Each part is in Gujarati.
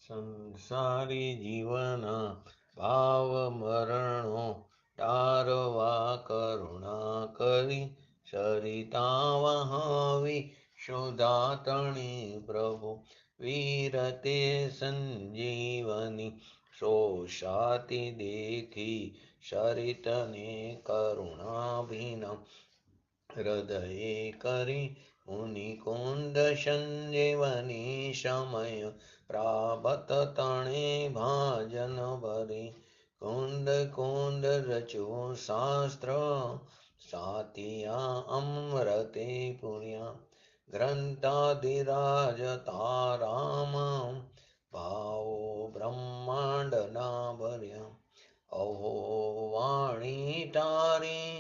સંસારી જીવના ભાવ મરણો તારવા કરુણા કરી સરિતા વહાવી સુધાતણી પ્રભુ વીરતે સંજીવની સોસાતી દેખી સરિતને કરુણાભિનમ હૃદયે કરી મુનિકુંદ સંજીવની સમય પ્રાપત તણે ભાજન ભરી કુંદ કુંદ રચો શાસ્ત્ર સાતિયા અમૃતે પુર્યા ગ્રંથાધિરાજ તારામ ભાવો બ્રહ્માંડના ભર્યા અહો વાણી તારી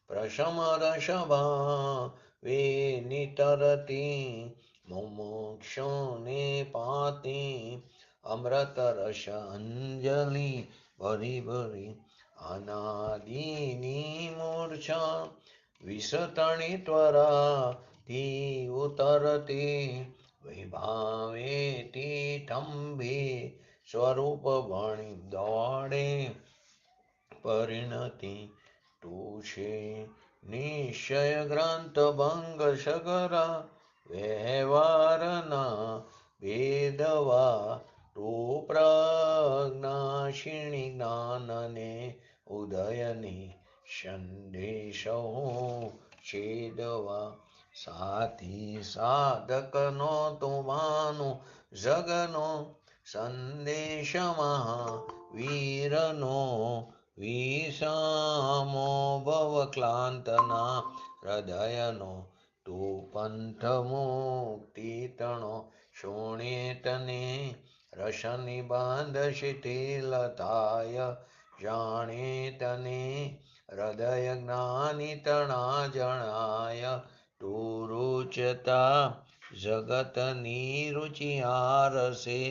પ્રશમ રસભા વે નિતરતી મુમુક્ષોને પાતી અમૃત રસ અંજલિ ભરી ભરી અનાદિની મૂર્છા વિસતણી ત્વરા થી ઉતરતી વિભાવેતી થંભે સ્વરૂપ ભણી દોડે પરિણતિ ટૂશે નિશ્ચય ગ્રંથ ભંગ સગરા વ્યવહારના ભેદવા તું પ્રજ્ઞાશીણી જ્ઞાનને ઉદયની સંદેશો છેદવા સાથી સાધકનો તુમાનો જગનો સંદેશ મહાવીરનો વિષામો ભવક્લાંતના હૃદયનો તું પંથ મુક્તિ તણો શોણેતને રસની બાંધ શિથિલતાય જાણે તને હૃદય જ્ઞાની તણા જણાય તું રૂચતા જગતની રુચિ આરસે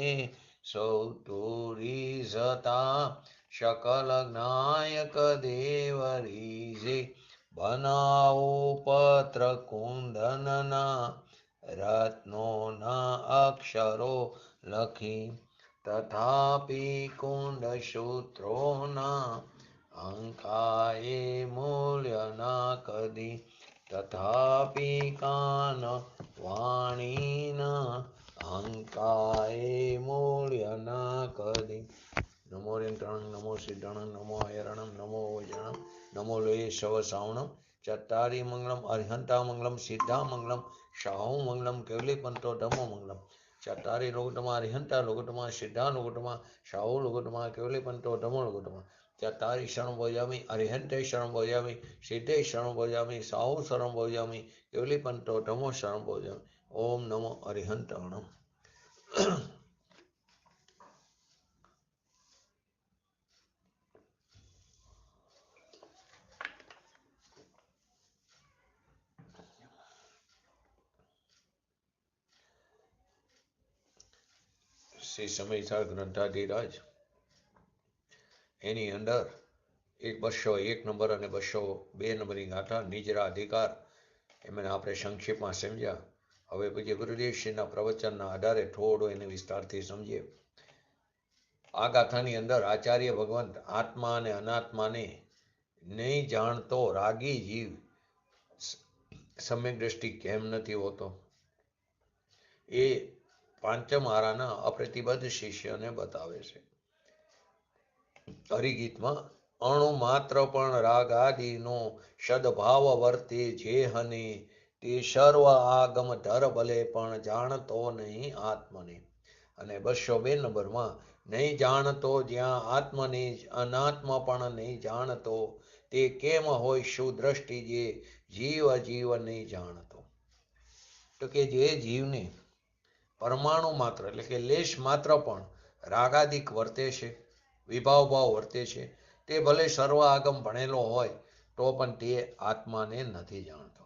સૌ તુરી જતા શકલ જ્ઞાયક દેવ રીઝે બનાવો પત્ર કુંદનના રત્નોના અક્ષરો લખી તથાપી કુંડ સૂત્રોના અંકાએ મૂલ્ય ના કદી તથાપી કાન વાણીના અંકાએ મૂલ્ય ના કદી નમો રિંટણં નમો સિદ્ધણં નમો અયરણં નમો વજણં નમો લોય શવ સાવણં ચત્તારી મંગલમ અરિહંતા મંગલમ સિદ્ધા મંગલમ શાહુ મંગલમ કેવલી પંતો ધમો મંગલમ ચત્તારી લોગુટમાં અરિહંતા લોગુટમાં સિદ્ધા લોગુટમાં શાહુ લોગુટમાં કેવલી પંતો ધમો લોગુટમાં ચત્તારી શરણ ભોજામી અરિહંતે શરણ ભોજામી સિદ્ધે શરણ ભોજામી સાહુ શરણ ભોજામી કેવલી પંતો ધમો શરણ ભોજામી ઓમ નમો અરિહંતાણમ શ્રી સમયસાર ગ્રંથાધિરાજ એની અંદર 201 નંબર અને 202 નંબરની ગાથા નિજરા અધિકાર એમને આપણે સંક્ષેપમાં સમજ્યા. હવે પછી ગુરુદેવશ્રીના પ્રવચનના આધારે થોડો એને વિસ્તારથી સમજીએ. આ ગાથાની અંદર આચાર્ય ભગવંત આત્મા અને અનાત્માને નહીં જાણતો રાગી જીવ સમ્યક દ્રષ્ટિ કેમ નથી હોતો એ પાંચમ આરાના અપ્રતિબદ્ધ શિષ્યને બતાવે છે. હરિગીતમાં અણુ માત્ર પણ રાગ આદિનો સદભાવ વર્તે જે હને તે સર્વ આગમ ધર ભલે પણ જાણતો નહીં આત્મને. અને 202 નંબરમાં નહીં જાણતો જ્યાં આત્મને અનાત્મ પણ નહીં જાણતો તે કેમ હોય શું દ્રષ્ટિ જે જીવ અજીવ નહીં જાણતો. તો કે જે જીવને પરમાણુ માત્ર એટલે કે લેશ માત્ર પણ રાગાદિક વર્તે છે, વિભાવ ભાવ વર્તે છે, તે ભલે સર્વ આગમ ભણેલો હોય તો પણ તે આત્માને નથી જાણતો.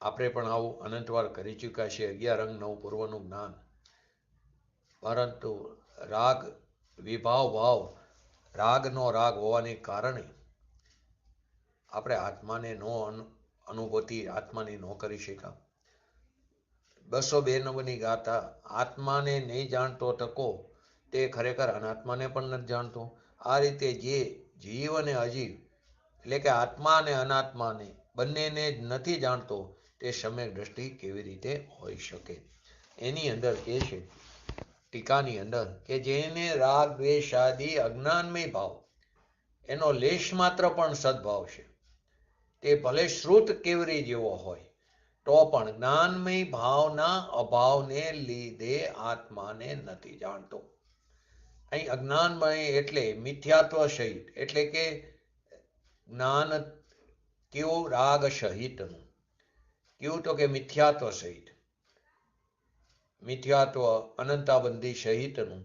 આપણે પણ આવું અનંતવાર કરી ચૂક્યા છે 11 અંગ 9 પૂર્વનું જ્ઞાન. પરંતુ રાગ વિભાવ ભાવ રાગનો રાગ હોવાને કારણે આપણે આત્માને નો અનુભૂતિ આત્માની ન કરી શક્યા. 202 નંબરની ગાથા, આત્માને નહીં જાણતો ટકો તે ખરેખર અનાત્માને પણ નથી જાણતો. આ રીતે જે જીવ અને અજીવ એટલે કે આત્મા અને અનાત્માને બંનેને જ નથી જાણતો તે સમ્યક દ્રષ્ટિ કેવી રીતે હોઈ શકે. એની અંદર કે છે ટીકાની અંદર કે જેને રાગ દ્વેષ આદિ અજ્ઞાનમય ભાવ એનો લેશ માત્ર પણ સદભાવ છે, તે ભલે શ્રુત કેવરી જેવો હોય તો પણ જ્ઞાનમય ભાવના અભાવને લીધે આત્માને નથી જાણતો. અહીં અજ્ઞાનમય એટલે મિથ્યાત્વ સહિત, એટલે કે જ્ઞાન કેવું? રાગ સહિતનું. કેવું? તો કે મિથ્યાત્વ સહિત, મિથ્યાત્વ અનંતાબંધી સહિતનું.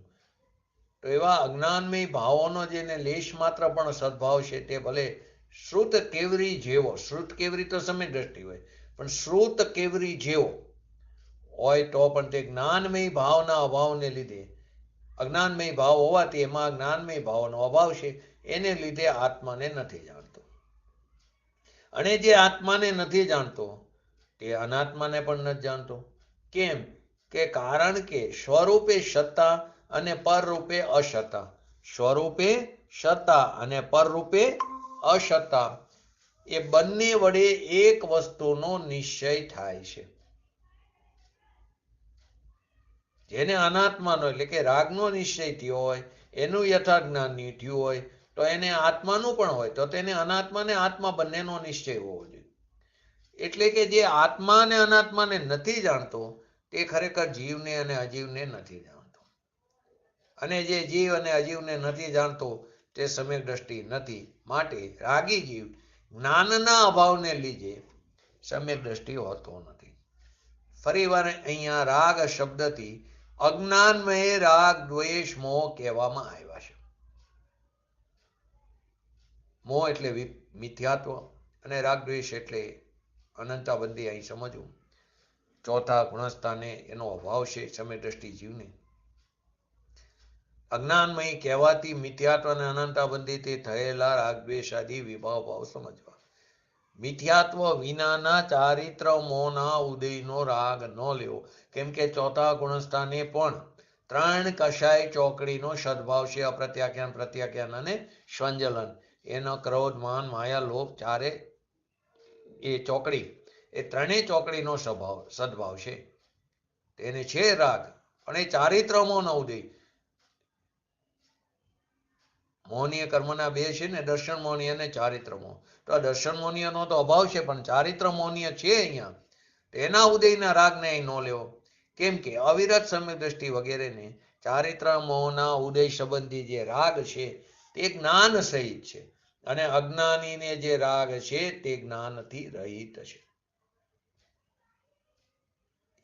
તો એવા અજ્ઞાનમય ભાવોનો જેને લેશ માત્ર પણ સદભાવ છે તે ભલે શ્રુત કેવરી જેવો, શ્રુત કેવરી તો સમ્યક દ્રષ્ટિ હોય, પણ શ્રુત કેવરી જેવો હોય તો પણ તે જ્ઞાનમય ભાવના અભાવને લીધે, અજ્ઞાનમય ભાવ હોવાથી એમાં જ્ઞાનમય ભાવનો અભાવ છે, એને લીધે આત્માને નથી જાણતો. અને જે આત્માને નથી જાણતો તે અનાત્માને પણ નથી જાણતો. કેમ? કે કારણ કે સ્વરૂપે સત્તા અને પરરૂપે અસત્તા, સ્વરૂપે સત્તા અને પરરૂપે અસત્તા એ બંને વડે એક વસ્તુનો નિશ્ચય થાય છે. જેને અનાત્માનો એટલે કે રાગનો નિશ્ચય થયો હોય, એનું યથાર્થ જ્ઞાન થયું હોય તો એને આત્માનું પણ હોય તો તેને અનાત્મા ને આત્મા બંનેનો નિશ્ચય હોવો જોઈએ. એટલે કે જે આત્મા અને અનાત્માને નથી જાણતો તે ખરેખર જીવને અને અજીવને નથી જાણતો. અને જે જીવ અને અજીવને નથી જાણતો તે સમ્યક દ્રષ્ટિ નથી. માટે રાગી જીવ જ્ઞાનના અભાવને લીધે સમ્યક દ્રષ્ટિ હોતો નથી. ફરી વાર અહીંયા રાગ શબ્દથી અજ્ઞાનમય રાગ દ્વેષ મોહ કહેવામાં આવ્યા છે. મોહ એટલે મિથ્યાત્વ અને રાગ દ્વેષ એટલે અનંતાબંધી. અહીં સમજવું, ચોથા ગુણસ્થાને એનો અભાવ છે સમ્યક દ્રષ્ટિ જીવને. અજ્ઞાનમય કહેવાથી મિથ્યાત્વ અને અનંતાબંધીથી થયેલા રાગ દ્વેષ આદિ વિભાવ ભાવ સમજવા. મિથ્યાત્વ વિનાના ચારિત્ર મોના ઉદયનો રાગ ન લેવો. કેમ કે ચોથા ગુણસ્થાને પણ 3 કષાય ચોકડીનો સદભાવ છે, અપ્રત્યાખ્યાન, પ્રત્યાખ્યાન અને સ્વંજલન. એનો ક્રોધ, માન, માયા, લોભ ચારે એ ચોકડી, એ ત્રણેય ચોકડીનો સદભાવ છે. તેને છે રાગ. પણ એ ચારિત્ર મોહનો ઉદય. મોહનીય કર્મના 2 છે ને, દર્શન મોહનીય અને ચારિત્ર મોહ. તો આ દર્શન મોહનીયનો તો અભાવ છે, પણ ચારિત્ર મોહનીય છે અહીંયા. એના ઉદયના રાગને અહીં ન લેવો. કેમ કે અવિરત સમ્યક દ્રષ્ટિ વગેરેને ચારિત્ર મોહના ઉદય સંબંધી જે રાગ છે તે જ્ઞાન સહિત છે, અને અજ્ઞાનીને જે રાગ છે તે જ્ઞાનથી રહિત છે.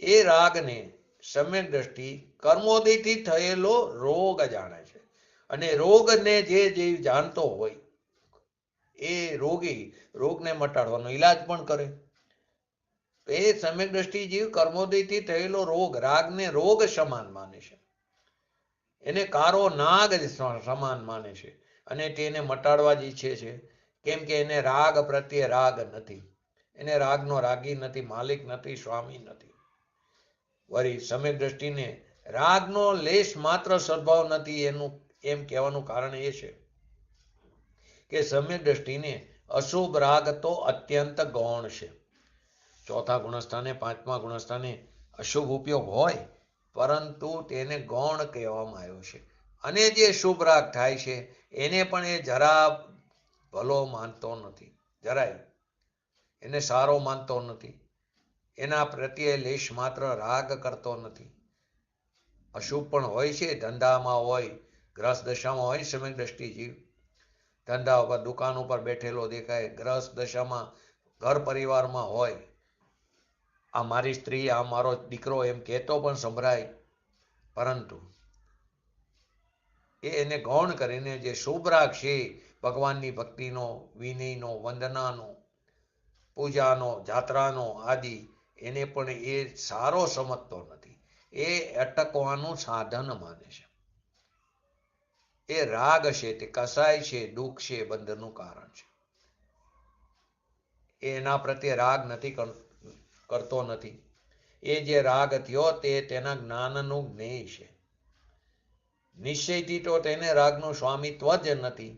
એ રાગને સમ્યક દ્રષ્ટિ કર્મોદયથી થયેલો રોગ જાણે છે. અને રોગને જે જીવ જાણતો હોય એ રોગી રોગને મટાડવાનો ઈલાજ પણ કરે. એ સમ્યક દ્રષ્ટિ જીવ કર્મોદયથી થયેલો રોગ, રાગને રોગ સમાન માને છે, એને કારો નાગ સમાન માને છે, અને તેને મટાડવા જ ઈચ્છે છે. કેમ કે એને રાગ પ્રત્યે રાગ નથી, એને રાગનો રાગી નથી, માલિક નથી, સ્વામી નથી. વળી સમ્યક દ્રષ્ટિને રાગનો લેશ માત્ર સદભાવ નથી. એનું એમ કહેવાનું કારણ એ છે કે સમ્યક દ્રષ્ટિને અશુભ રાગ તો અત્યંત ગૌણ છે. ચોથા ગુણસ્થાને, પાંચમા ગુણસ્થાને અશુભ ઉપયોગ હોય, પરંતુ તેને ગૌણ કહેવામાં આવ્યો છે. અને જે શુભ રાગ થાય છે એને પણ એ જરા ભલો માનતો નથી, જરાય એને સારો માનતો નથી, એના પ્રત્યે લેશ માત્ર રાગ કરતો નથી. અશુભ પણ હોય છે, ધંધામાં હોય, ગ્રસ્ત દશામાં હોય. સમ્યક દ્રષ્ટિ જીવ ધંધા ઉપર, દુકાન ઉપર બેઠેલો દેખાય, ગ્રસ્ત દશામાં ઘર પરિવારમાં હોય, આ મારી સ્ત્રી, આ મારો દીકરો એમ કહેતો પણ સંભળાય, પરંતુ એને ગૌણ કરીને જે શુભ રાગ છે, ભગવાનની ભક્તિનો, વિનયનો, વંદનાનો, પૂજાનો, જાત્રાનો આદિ, એને પણ એ સારો સમજતો નથી. એ અટકવાનું સાધન માને છે. એ રાગ છે, તે કસાય છે, દુઃખ છે, બંધનનું કારણ છે. એ એના પ્રત્યે રાગ નથી કરતો નથી. એ જે રાગ થયો તે તેના જ્ઞાનનું જ્ઞેય છે. નિશ્ચયથી તો તેને રાગનું સ્વામિત્વ જ નથી,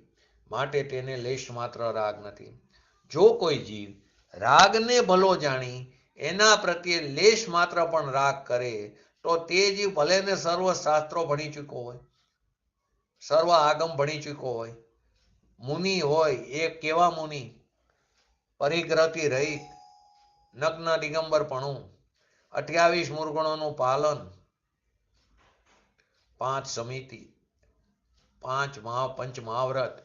માટે તેને લેશ માત્ર રાગ નથી. જો કોઈ જીવ રાગને ભલો જાણી એના પ્રત્યે લેશ માત્ર પણ રાગ કરે તો તે જીવ ભલે ને સર્વ શાસ્ત્રો ભણી ચૂક્યો હોય, સર્વ આગમ ભણી ચૂક્યો હોય, મુનિ હોય, એ કેવા મુનિ, પરિગ્રહથી રહિત, નગ્ન દિગંબરપણું, 28 મૂળગુણોનું પાલન, 5 સમિતિ, 5 પંચ મહાવ્રત,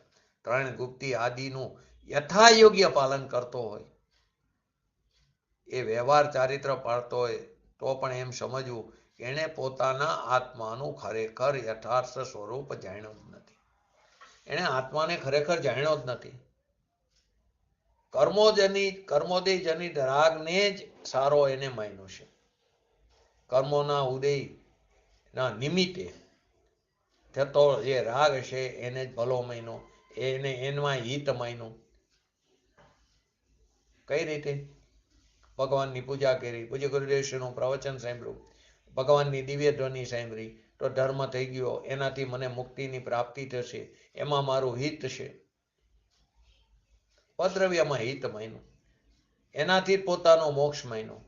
3 ગુપ્તી આદિનું યથાયોગ્ય પાલન કરતો હોય, એ વ્યવહાર ચારિત્ર પાળતો હોય, તો પણ એમ સમજવું કે એણે પોતાના આત્માનું ખરેખર યથાર્થ સ્વરૂપ જાણ્યું જ નથી. એણે આત્માને ખરેખર જાણ્યો જ નથી. કર્મોદય જનિત રાગને જ સારો એને માન્યો છે. કર્મોના ઉદયના નિમિત્તે થતો જે રાગ છે એને જ ભલો માન્યો, એને એમાં હિત માન્યું. કઈ રીતે? ભગવાનની પૂજા કરી, પૂજ્ય ગુરુદેવશ્રીનું પ્રવચન સાંભળ્યું, ભગવાનની દિવ્ય ધ્વનિ સાંભળી તો ધર્મ થઈ ગયો, એનાથી મને મુક્તિની પ્રાપ્તિ થશે, એમાં મારું હિત છે. પદ્રવ્યમાં હિત માન્યું, એનાથી પોતાનો મોક્ષ માન્યો.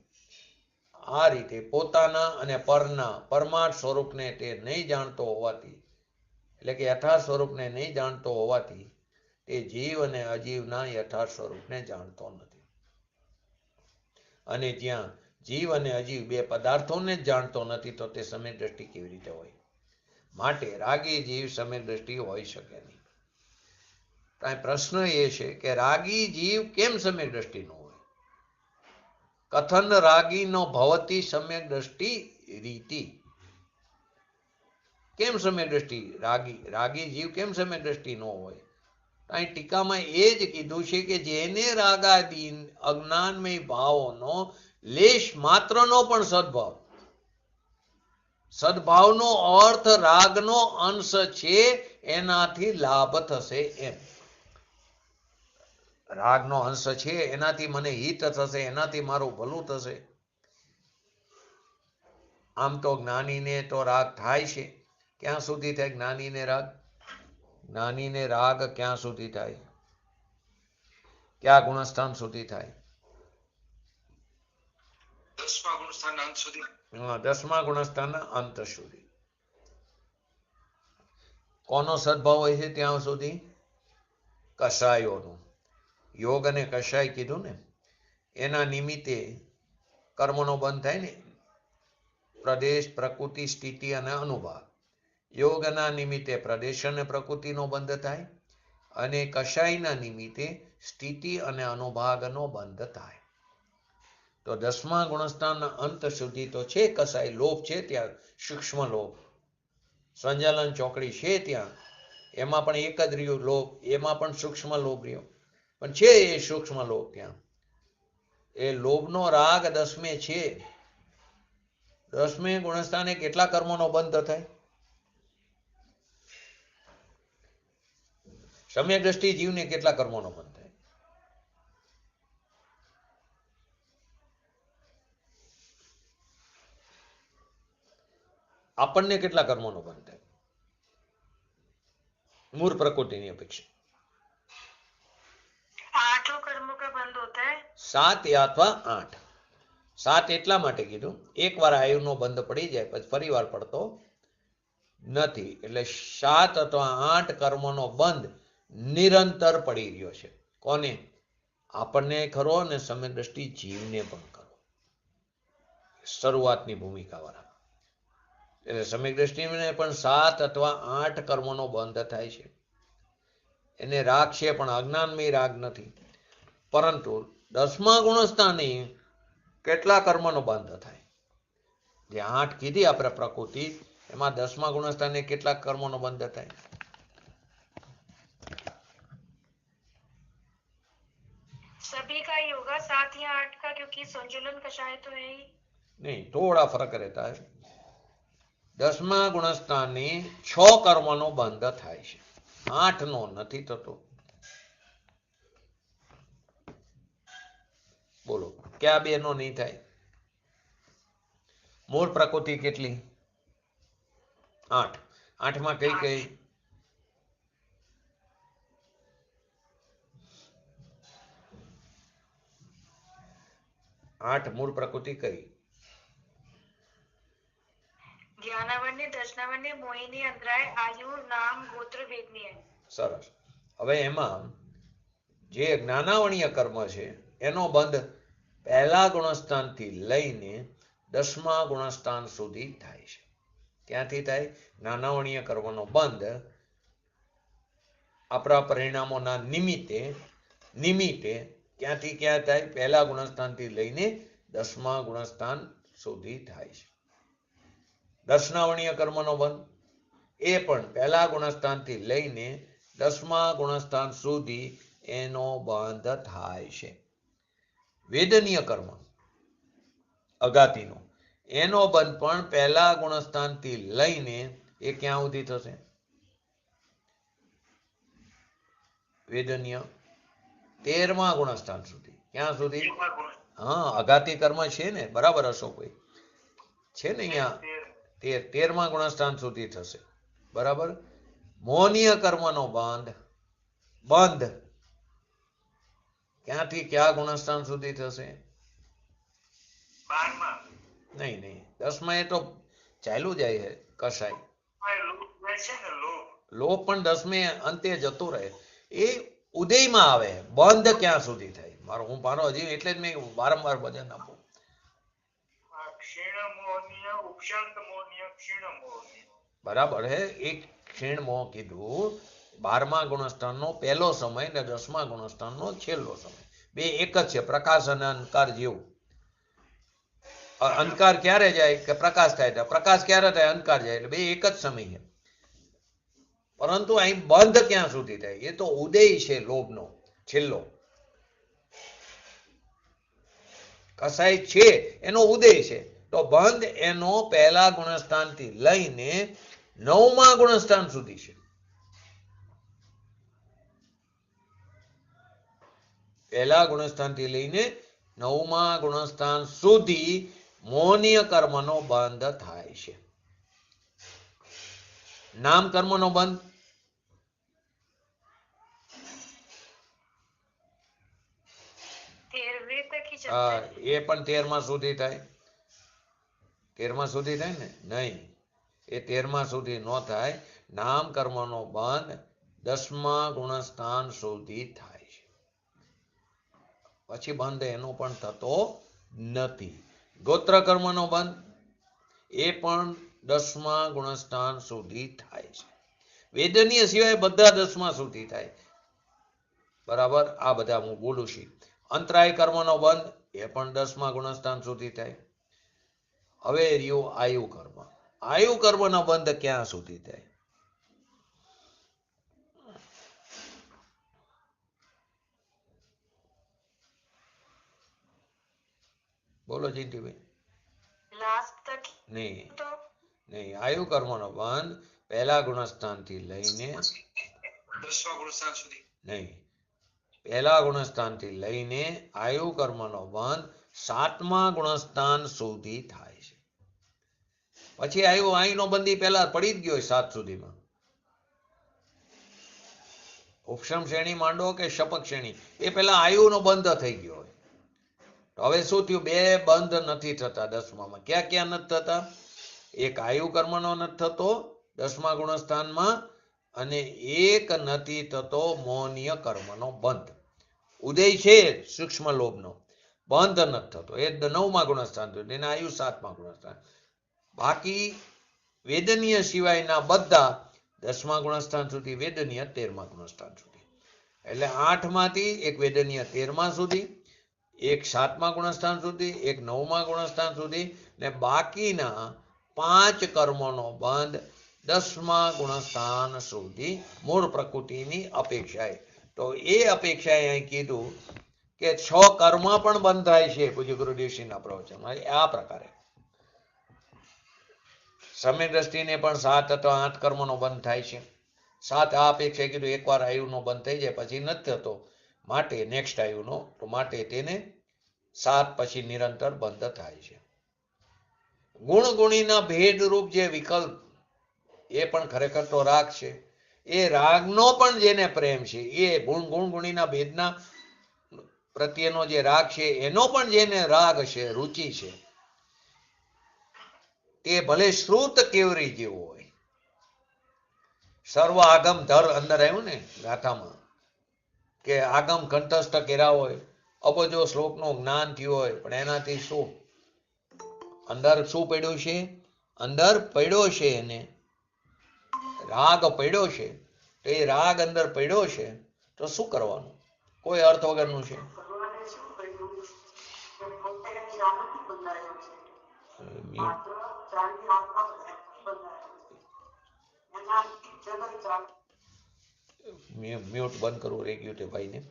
આ રીતે પોતાના અને પરના પરમાર્થ સ્વરૂપને તે નહીં જાણતો હોવાથી, એટલે કે યથાર્થ સ્વરૂપને નહીં જાણતો હોવાથી તે જીવ અને અજીવના યથાર્થ સ્વરૂપને જાણતો નથી. અને જ્યાં જીવ અને અજીવ બે પદાર્થોને જ જાણતો નથી તો તે સમ્યક દ્રષ્ટિ કેવી રીતે હોય? માટે રાગી જીવ સમ્યક દ્રષ્ટિ હોઈ શકે નહીં. પ્રશ્ન એ છે કે રાગી જીવ કેમ સમ્યક દ્રષ્ટિ ન હોય? કથન રાગી નો ભવતી સમ્યક દ્રષ્ટિ રીતિ. કેમ સમ્યક દ્રષ્ટિ? રાગી જીવ કેમ સમ્યક દ્રષ્ટિ ન હોય? અહીં ટીકામાં એ જ કીધું છે કે જેને રાગાદી અજ્ઞાનમય ભાવોનો લેશ માત્રનો પણ સદભાવનો અર્થ રાગનો અંશ છે, એનાથી લાભ થશે એમ. રાગનો અંશ છે એનાથી મને હિત થશે, એનાથી મારું ભલું થશે. આમ તો જ્ઞાનીને તો રાગ થાય છે. ક્યાં સુધી થાય જ્ઞાનીને રાગ? જ્ઞાનીને રાગ ક્યાં સુધી થાય? ક્યાં ગુણસ્થાન સુધી થાય? 10મા ગુણસ્થાનના અંત સુધી. 10મા ગુણસ્થાનના અંત સુધી. કોનો સદભાવ હોય છે ત્યાં સુધી? કષાયોનો. યોગ અને કષાય કીધું ને, એના નિમિત્તે કર્મનો બંધ થાય ને, પ્રદેશ, પ્રકૃતિ, સ્થિતિ અને અનુભાગ. યોગના નિમિત્તે પ્રદેશ અને પ્રકૃતિનો બંધ થાય, અને કષાયના નિમિત્તે સ્થિતિ અને અનુભાગનો બંધ થાય. તો 10મા ગુણસ્થાનના અંત સુધી તો છે કષાય. લોભ છે ત્યાં, સૂક્ષ્મ લોભ. સંચાલન ચોકડી છે ત્યાં, એમાં પણ એક જ રહ્યું લોભ, એમાં પણ સૂક્ષ્મ લોભ રહ્યો, પણ છે એ સૂક્ષ્મ લોભ ત્યાં. એ લોભનો રાગ 10મે છે. 10મે ગુણસ્થાને કેટલા કર્મોનો બંધ થાય? સમ્યક દ્રષ્ટિ જીવને કેટલા કર્મોનો બંધ થાય? આપણને કેટલા કર્મોનો બંધ થાય मूल प्रकृति अपेक्षा? 8 कर्मों का बंद होता है। 7 अथवा 8. 7 એટલા માટે કીધું, એકવાર આયુનો બંધ પડી જાય પછી ફરીવાર પડતો નથી. એટલે 7 અથવા 8 કર્મોનો બંધ નિરંતર પડી રહ્યો છે. કોને? આપણને ખરો ને સમ્યક દ્રષ્ટિ જીવને પણ ખરો. શરૂઆતની ભૂમિકા વાળા. એટલે સમ્યક દ્રષ્ટિને પણ 7 અથવા 8 કર્મોનો બંધ થાય છે. એને રાગ છે પણ અજ્ઞાનમય રાગ નથી. પરંતુ 10મા ગુણસ્થાને કેટલા કર્મનો બંધ થાય? જે 8 કીધી આપણે પ્રકૃતિ, એમાં 10મા ગુણસ્થાને કેટલા કર્મોનો બંધ થાય? सभी का ही होगा 7 या 8 का, क्योंकि संचलन कषाय तो है ही नहीं, थोड़ा फर्क रहता है. 10મા ગુણસ્થાને 6 કર્મનો બંધ થાય છે, 8 નો નથી થતો. બોલો, ક્યાં બે નો નહીં થાય? મૂળ પ્રકૃતિ કેટલી? 8. 8માં કઈ કઈ? 8 મૂળ પ્રકૃતિ કઈ? જ્ઞાનાવન્ય, દર્શનાવન્ય, મોહિની, અંતરાય, આયુ, નામ, ગોત્ર, વેદનીય. સરસ. હવે એમાં જે જ્ઞાનાવણીય કર્મ છે એનો બંધ પહેલા ગુણસ્થાનથી લઈને 10મા ગુણસ્થાન સુધી થાય છે. ક્યાંથી થાય? જ્ઞાનાવણીય કર્મનો બંધ આપણા પરિણામોના નિમિત્તે ક્યાંથી ક્યાં થાય? પહેલા ગુણસ્થાનથી લઈને 10મા ગુણસ્થાન સુધી થાય છે. દર્શનાવણીય કર્મનો બંધ એ પણ પહેલા ગુણસ્થાનથી લઈને 10મા ગુણસ્થાન સુધી એનો બંધ થાય છે. વેદનીય કર્મ અગાતીનો એનો બંધ પણ પહેલા ગુણસ્થાનથી લઈને એ ક્યાં સુધી થશે? વેદનીય 13મા ગુણસ્થાન સુધી. ક્યાં સુધી? હા, અગાતી કર્મ છે ને, બરાબર અશોકભાઈ છે ને, અહીંયા 13મા ગુણસ્થાન સુધી થશે. બરાબર. મોહનીય કર્મનો બંધ ક્યાંથી ક્યાં ગુણસ્થાન સુધી થશે? 12મા. નહીં, 10મા એ તો ચાલ્યું જાય છે કસાય. લોપ પણ 10મે અંતે જતો રહે. એ ઉદયમાં આવે. બંધ ક્યાં સુધી થાય? મારો હજી એટલે જ મેં વારંવાર વજન આપું. બરાબર હે. એક ક્ષીણ મોહ કીધું. 12મા ગુણસ્થાનનો પહેલો સમય ને 10મા ગુણસ્થાનનો છેલ્લો સમય. બે એક જ છે, પ્રકાશ અને અંધકાર જેવું. અંધકાર ક્યારે જાય કે પ્રકાશ થાય? પ્રકાશ ક્યારે થાય? અંધકાર જાય. એટલે બે એક જ સમય છે. પરંતુ અહીં બંધ ક્યાં સુધી થાય? એ તો ઉદય છે લોભનો છેલ્લો. કસાય છે એનો ઉદય છે, તો બંધ એનો પહેલા ગુણસ્થાનથી લઈને 9મા ગુણસ્થાન સુધી છે. પહેલા ગુણસ્થાનથી લઈને 9મા ગુણસ્થાન સુધી મોહનીય કર્મનો બંધ થાય છે. નામ કર્મનો બંધ એ પણ 13મા સુધી થાય. 13મા સુધી થાય ને? નહીં, એ 13મા સુધી ન થાય. નામ કર્મનો બંધ 10મા ગુણસ્થાન સુધી થાય છે. પછી બંધ એનો પણ થતો નથી. ગોત્ર કર્મનો બંધ એ પણ 10મા ગુણસ્થાન સુધી થાય છે. વેદનીય સિવાય બધા 10મા સુધી થાય. બરાબર. આ બધા હું બોલું છું. અંતરાય કર્મનો બંધ એ પણ 10મા ગુણસ્થાન સુધી થાય. હવે રહ્યું આયુ કર્મ. આયુ કર્મનો બંધ ક્યાં સુધી થાય? બોલો જીતીભાઈ. નહીં, આયુ કર્મનો બંધ પહેલા ગુણસ્થાનથી લઈને 10મા ગુણસ્થાન સુધી. નહીં, પહેલા ગુણસ્થાનથી લઈને આયુ કર્મનો બંધ 7મા ગુણસ્થાન સુધી થાય છે. પછી આયુનો બંધી પહેલા પડી જ ગયો 7 સુધીમાં. ઉપશમ શ્રેણી માંડો કે શપક શ્રેણી, એ પહેલા આયુનો બંધ થઈ ગયો હોય. હવે શું થયું? બે બંધ નથી થતા 10મામાં. ક્યાં નથી થતા? એક આયુ કર્મનો નથી થતો 10મા ગુણસ્થાનમાં, અને એક નથી થતો મોહનીય કર્મનો બંધ. ઉદય છે સૂક્ષ્મ લોભનો, બંધ નથી થતો. એ 9મા ગુણસ્થાન સુધી, એને આયુ 7મા ગુણસ્થાન. બાકી વેદનીય સિવાયના બધા 10મા ગુણસ્થાન સુધી, વેદનીય 13મા ગુણસ્થાન સુધી. એટલે 8માંથી એક વેદનીય 13મા સુધી, એક 7મા ગુણસ્થાન સુધી, એક 9મા ગુણસ્થાન સુધી, ને બાકીના 5 કર્મોનો બંધ 10મા ગુણસ્થાન સુધી મૂળ પ્રકૃતિની અપેક્ષાએ. તો એ અપેક્ષાએ અહીં કીધું કે 6 કર્મ પણ બંધ થાય છે પૂજ્ય ગુરુદેવશ્રીના પ્રવચનમાં. આ પ્રકારે સમય દ્રષ્ટિને પણ 7 અથવા 8 કર્મનો બંધ થાય છે. 7 આ અપેક્ષાએ કીધું એકવાર આયુનો બંધ થઈ જાય પછી નથી થતો, માટે નેક્સ્ટ આયુનો, તો માટે તેને 7 પછી નિરંતર બંધ થાય છે. ગુણ ગુણીના ભેદરૂપ જે વિકલ્પ એ પણ ખરેખર તો રાગ છે. એ રાગનો પણ જેને પ્રેમ છે, એ ગુણ ગુણીના ભેદના પ્રત્યેનો જે રાગ છે એનો પણ જેને રાગ છે, રુચિ છે, તે ભલે શ્રુત કેવરી જેવો હોય. સર્વ આગમ ધર અંદર આવ્યું ને ગાથામાં, કે આગમ કંઠસ્થ કર્યા હોય, અબજો શ્લોકનું જ્ઞાન થયું હોય, પણ એનાથી શું અંદર શું પડ્યું છે? અંદર પડ્યો છે, એને રાગ પડ્યો છે. તો એ રાગ અંદર પડ્યો છે તો શું કરવાનું? કોઈ અર્થ વગરનું છે. મ્યુટ બંધ કરવું રહી ગયું તે ભાઈને.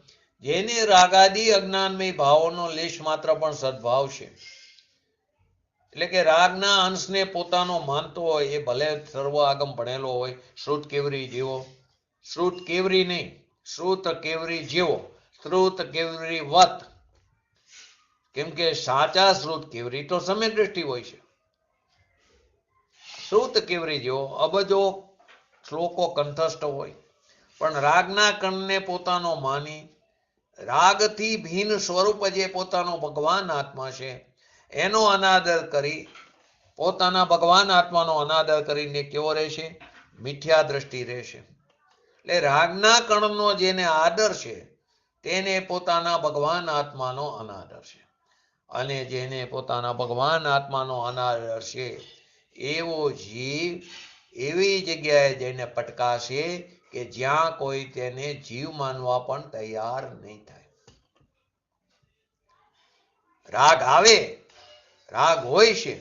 જેને રાગાદી અજ્ઞાનમય ભાવોનો લેશ માત્ર પણ સદભાવ છે, એટલે કે રાગના અંશને પોતાનો માનતો હોય, એ ભલે સર્વ આગમ ભણેલો હોય, શ્રુત કેવરી જેવો, શ્રુત કેવરી નહીં, શ્રુત કેવરી જેવો, શ્રુત કેવરી વત. કેમ કે સાચા શ્રુત કેવરી તો સમ્યક દ્રષ્ટિ હોય છે. શ્રુત કેવરી જેવો અબજો શ્લોકો કંઠસ્થ હોય, પણ રાગના કણને પોતાનો માની રાગથી ભિન્ન સ્વરૂપ જે પોતાનો ભગવાન આત્મા છે એનો અનાદર કરી, પોતાના ભગવાન આત્માનો અનાદર કરીને કેવો રહેશે? મિથ્યા દ્રષ્ટિ રહેશે. એટલે રાગના કણનો જેને આદર છે તેને પોતાના ભગવાન આત્માનો અનાદર છે, અને જેને પોતાના ભગવાન આત્માનો અનાદર છે એવો જીવ એવી જગ્યાએ જઈને પટકાશે કે જ્યાં કોઈ તેને જીવ માનવા પણ તૈયાર નહીં થાય. રાગ આવે, રાગ હોય છે,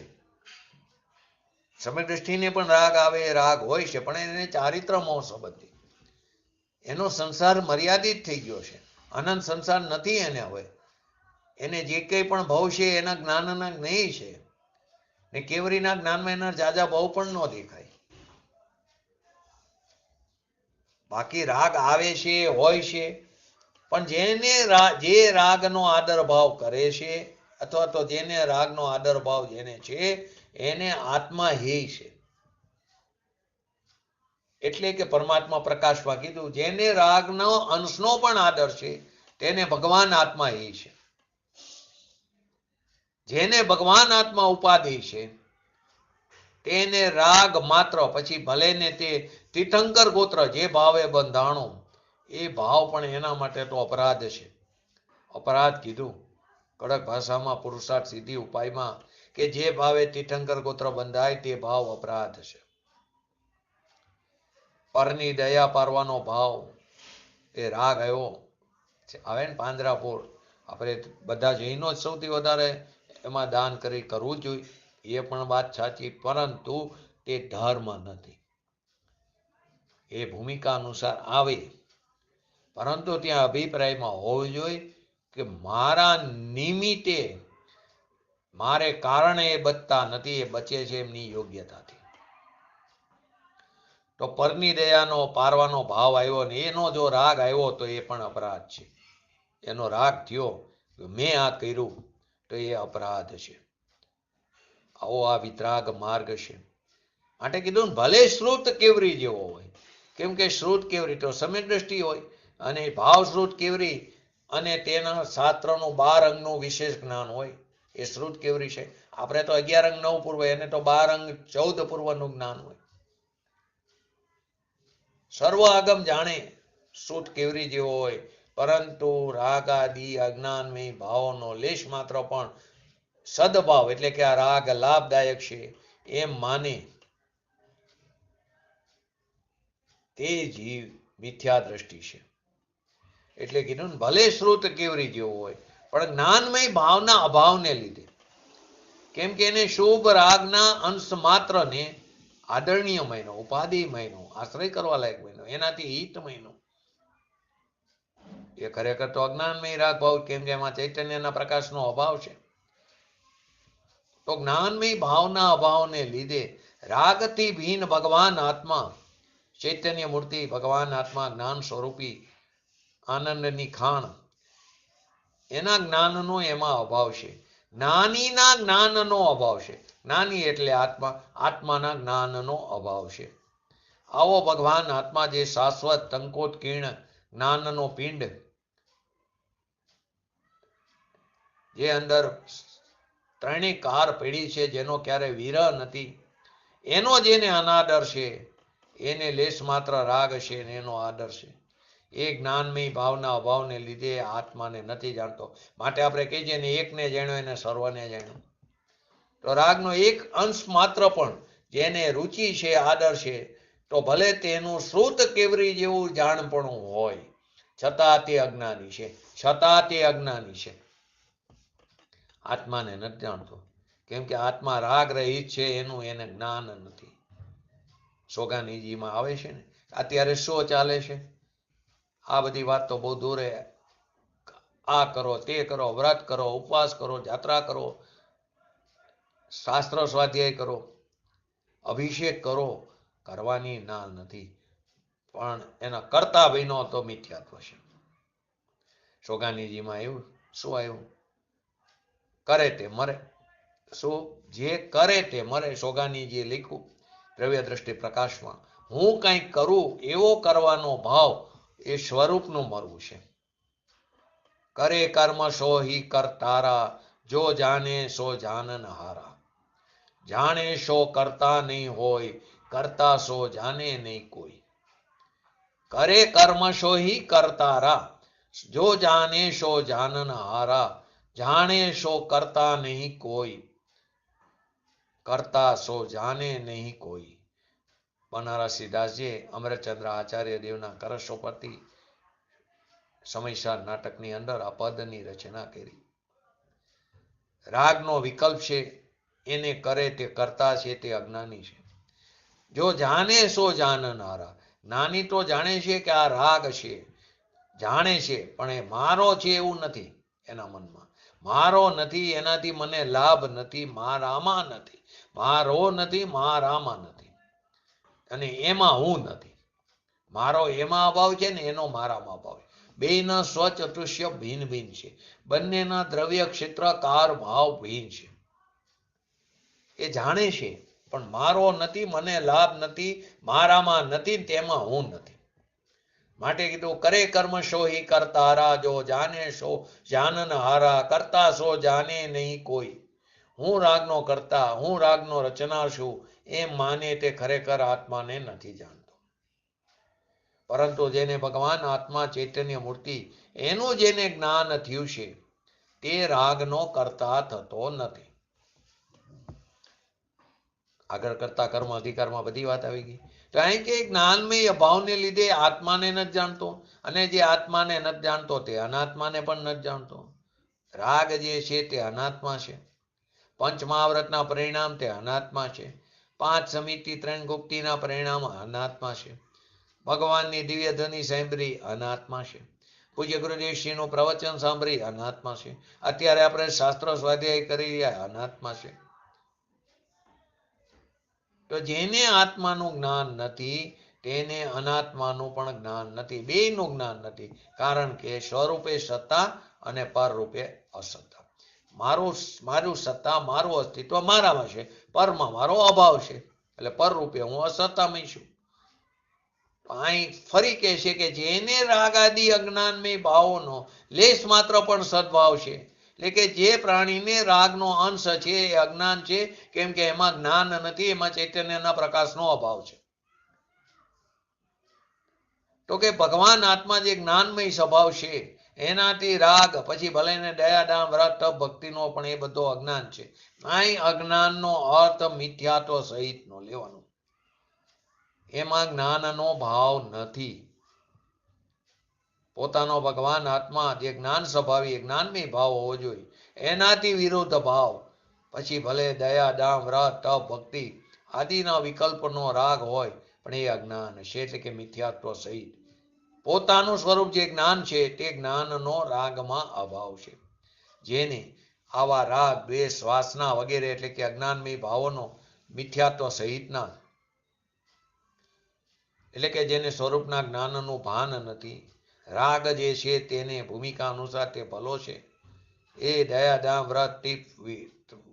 સમય દ્રષ્ટિને પણ રાગ આવે, રાગ હોય છે, પણ એને ચારિત્ર મોહ સંબંધી, એનો સંસાર મર્યાદિત થઈ ગયો છે, અનંત સંસાર નથી એને. હવે એને જે કંઈ પણ ભાવ છે એના જ્ઞાનના નહીં છે, ને કેવરીના જ્ઞાનમાં એના જાજા ભાવ પણ ન દેખાય. બાકી રાગ આવે છે, હોય છે, પણ જેને જે રાગનો આદર ભાવ કરે છે, અથવા તો જેને રાગનો આદર ભાવ જેને છે એને આત્મા હેય છે. એટલે કે પરમાત્મા પ્રકાશમાં કીધું, જેને રાગનો અંશનો પણ આદર છે તેને ભગવાન આત્મા હેય છે. જેને ભગવાન આત્મા ઉપાધિ છે તેને રાગ માત્ર, પછી ભલે ને તે તીર્થંકર ગોત્ર જે ભાવે બંધાણો, એ ભાવ પણ એના માટે તો અપરાધ છે. અપરાધ કીધું કડક ભાષામાં, પુરુષાર્થ સિદ્ધિ ઉપાયમાં, કે જે ભાવે તીર્થંકર ગોત્ર બંધાય તે ભાવ અપરાધ છે. પરની દયા પારવાનો ભાવ એ રાગ આવ્યો આવે ને પાંજરાપોળ, આપણે બધા જૈનો જ સૌથી વધારે એમાં દાન કરવું જોઈએ, એ પણ વાત સાચી, પરંતુ તે ધર્મ નથી. એ ભૂમિકા અનુસાર આવે, પરંતુ ત્યાં અભિપ્રાયમાં હોવું જોઈએ કે મારા નિમિત્તે, મારે કારણે એ બચતા નથી, એ બચે છે એમની યોગ્યતાથી. તો પરની દયાનો પારવાનો ભાવ આવ્યો ને એનો જો રાગ આવ્યો તો એ પણ અપરાધ છે. એનો રાગ થયો મેં આ કર્યું તો એ અપરાધ છે. આવો આ વિતરાગ માર્ગ છે. માટે કીધું ને, ભલે શ્રુત કેવરી જેવો હોય, કેમ કે શ્રુત કેવરી તો સમ્યક દ્રષ્ટિ હોય, અને ભાવ શ્રુત કેવરી, અને તેના શાસ્ત્રનું 12 અંગનું વિશેષ જ્ઞાન હોય, એ શ્રુત કેવરી છે. આપણે તો 11 અંગ 9 પૂર્વ, એને તો 12 અંગ 14 પૂર્વનું જ્ઞાન હોય. સર્વ આગમ જાણે, શ્રુત કેવરી જેવો હોય, પરંતુ રાગ આદિ અજ્ઞાનમય ભાવોનો લેશ માત્ર પણ સદભાવ, એટલે કે આ રાગ લાભદાયક છે એમ માને તે જીવ મિથ્યા દ્રષ્ટિ છે. એટલે કીધું ને, ભલે શ્રુત કેવરી જેવો હોય, પણ જ્ઞાનમય ભાવના અભાવને લીધે, કેમ કે એને શુભ રાગના અંશ માત્રને આદરણીય મહિનો, ઉપાધિ મહિનો, આશ્રય કરવા લાયક મહિનો, એનાથી હિત મહિનો, એ ખરેખર તો અજ્ઞાનમય રાગ ભાવ, કેમ કે એમાં ચૈતન્યના પ્રકાશનો અભાવ છે. તો જ્ઞાનમય ભાવના અભાવને લીધે રાગથી ભિન્ન ભગવાન આત્મા, ચૈતન્ય મૂર્તિ, ભગવાન આત્મા, જ્ઞાન સ્વરૂપી આનંદની ખાણ, એના જ્ઞાનનો એમાં અભાવ છે. જ્ઞાનીના જ્ઞાનનો અભાવ છે. જ્ઞાની એટલે આત્મા, આત્માના જ્ઞાનનો અભાવ છે. આવો ભગવાન આત્મા જે શાશ્વત ટંકોત્કીર્ણ જ્ઞાનનો પિંડ, જે અંદર ત્રણેય કાર પડી છે, જેનો ક્યારે વિરહ નથી, એનો જેને અનાદર છે, એને લેશ માત્ર રાગ છે ને એનો આદર છે. એ જ્ઞાનમય ભાવના અભાવને લીધે આત્માને નથી જાણતો. માટે આપણે કહીએ છીએ ને, એકને જાણ્યો એને સર્વને જાણ્યો. તો રાગનો એક અંશ માત્ર પણ જેને રુચિ છે, આદર છે, તો ભલે તેનું શ્રુત કેવરી જેવું જાણપણું હોય, છતાં તે અજ્ઞાની છે, છતાં તે અજ્ઞાની છે. આત્માને નથી જાણતો, કેમ કે આત્મા રાગ રહિત છે, એનું એને જ્ઞાન નથી. સોગાનીજીમાં આવે છે ને, અત્યારે શું ચાલે છે, આ બધી વાત તો બહુ દૂર. આ કરો, તે કરો, વ્રત કરો, ઉપવાસ કરો, યાત્રા કરો, શાસ્ત્ર સ્વાધ્યાય કરો, અભિષેક કરો, કરવાની ના નથી, પણ એના કરતા વિનો તો મિથ્યાત્વ છે. સોગાનીજીમાં આવ્યું, શું આવ્યું? કરે તે મરે. શું? જે કરે તે મરે. સોગાનીજીએ લખ્યું દ્રવ્ય દ્રષ્ટિ પ્રકાશમાં, હું કંઈક કરું એવો કરવાનો ભાવ એ સ્વરૂપનું મરવું છે. કરે કર્મ સો હિ કરતારા, જો જાને સો જાનન હારા. જાણે સો કરતા નહીં હોય, કરતા સો જાને નહીં કોઈ. કરે કર્મ સો હિ કરતારા, જો જાને સો જાનન હારા. જાણે સો કરતા નહીં કોઈ, કરતા સો જાને નહીં કોઈ. બનારસીદાસજીએ અમરચંદ્ર આચાર્ય દેવના કરશોપતિ સમયસાર નાટકની અંદર આ પદની રચના કરી. રાગનો વિકલ્પ છે, એને કરે તે કરતા છે, તે અજ્ઞાની છે. જો જાને સો જાનનારા, જ્ઞાની તો જાણે છે કે આ રાગ છે, જાણે છે, પણ એ મારો છે એવું નથી. એના મનમાં મારો નથી, એનાથી મને લાભ નથી, મારામાં નથી, મારો નથી, મારામાં નથી, અને એમાં હું નથી. મારો એમાં અભાવ છે ને એનો મારામાં અભાવ છે. બેયના સ્વચતુષ્ય ભિન્ન ભિન્ન છે. બંનેના દ્રવ્ય ક્ષેત્રકાર ભાવ ભિન્ન છે. એ જાણે છે, પણ મારો નથી, મને લાભ નથી, મારામાં નથી, તેમાં હું નથી. માટે કીધું કરે કર્મ સો હિ કરતારા, જો જાને સો જાનન હારા. કરતા સો જાને નહીં કોઈ. હું રાગનો કરતા, હું રાગનો રચનાર છું એમ માને તે ખરેખર આત્માને નથી જાણતો. પરંતુ જેને ભગવાન આત્મા ચૈતન્ય મૂર્તિ એનું જેને જ્ઞાન થયું છે, તે રાગનો કરતા થતો નથી. આગળ કરતા કર્મ અધિકારમાં બધી વાત આવી ગઈ. તો અહીં કે જ્ઞાનમય અભાવને લીધે આત્માને નથી જાણતો, અને જે આત્માને નથી જાણતો તે અનાત્માને પણ નથી જાણતો. રાગ જે છે તે અનાત્મા છે. પંચમહાવ્રતના પરિણામ તે અનાત્મા છે. 5 સમિતિ 3 ગુપ્તિના પરિણામ અનાત્મા છે. ભગવાનની દિવ્ય ધ્વનિ સાંભળી અનાત્મા છે. પૂજ્ય ગુરુદેવશ્રીનું પ્રવચન સાંભળી અનાત્મા છે. અત્યારે આપણે શાસ્ત્ર સ્વાધ્યાય કરી રહ્યા અનાત્મા છે. તો જેને આત્માનું જ્ઞાન નથી તેને અનાત્માનું પણ જ્ઞાન નથી. બેયનું જ્ઞાન નથી, કારણ કે સ્વરૂપે સત્તા અને પરરૂપે અસત્તા. મારું સત્તા, મારું અસ્તિત્વ મારામાં છે, પરમાં મારો અભાવ છે, એટલે પરરૂપે હું અસત્તામય છું. અહીં ફરી કહે છે કે જેને રાગ આદિ અજ્ઞાનમય ભાવોનો લેશ માત્ર પણ સદભાવ છે, એટલે કે જે પ્રાણીને રાગનો અંશ છે એ અજ્ઞાન છે, કેમ કે એમાં જ્ઞાન નથી, એમાં ચૈતન્યના પ્રકાશનો અભાવ છે. તો કે ભગવાન આત્મા જે જ્ઞાનમય સ્વભાવ છે, એનાથી રાગ, પછી ભલે ને દયા દામ વ્રત તપ ભક્તિનો પણ એ બધો અજ્ઞાન છે. અહીં અજ્ઞાનનો અર્થ મિથ્યાત્વ સહિતનો લેવાનો. એમાં જ્ઞાનનો ભાવ નથી. પોતાનો ભગવાન આત્મા જે જ્ઞાન સ્વભાવી જ્ઞાનમય ભાવ હોવો જોઈએ, એનાથી વિરુદ્ધ ભાવ, પછી ભલે દયા દામ વ્રત તપ ભક્તિ આદિના વિકલ્પનો રાગ હોય, પણ એ અજ્ઞાન છે, એટલે કે મિથ્યાત્વ સહિત. પોતાનું સ્વરૂપ જે જ્ઞાન છે તે જ્ઞાનનો રાગમાં અભાવ છે. જેને આવા રાગ દ્વેષ વાસના વગેરે એટલે કે અજ્ઞાનમય ભાવોનો મિથ્યાત્વ સહિતના, એટલે કે જેને સ્વરૂપના જ્ઞાનનું ભાન નથી, રાગ જે છે તેને ભૂમિકા અનુસાર તે ભલો છે, એ દયા દામ વ્રત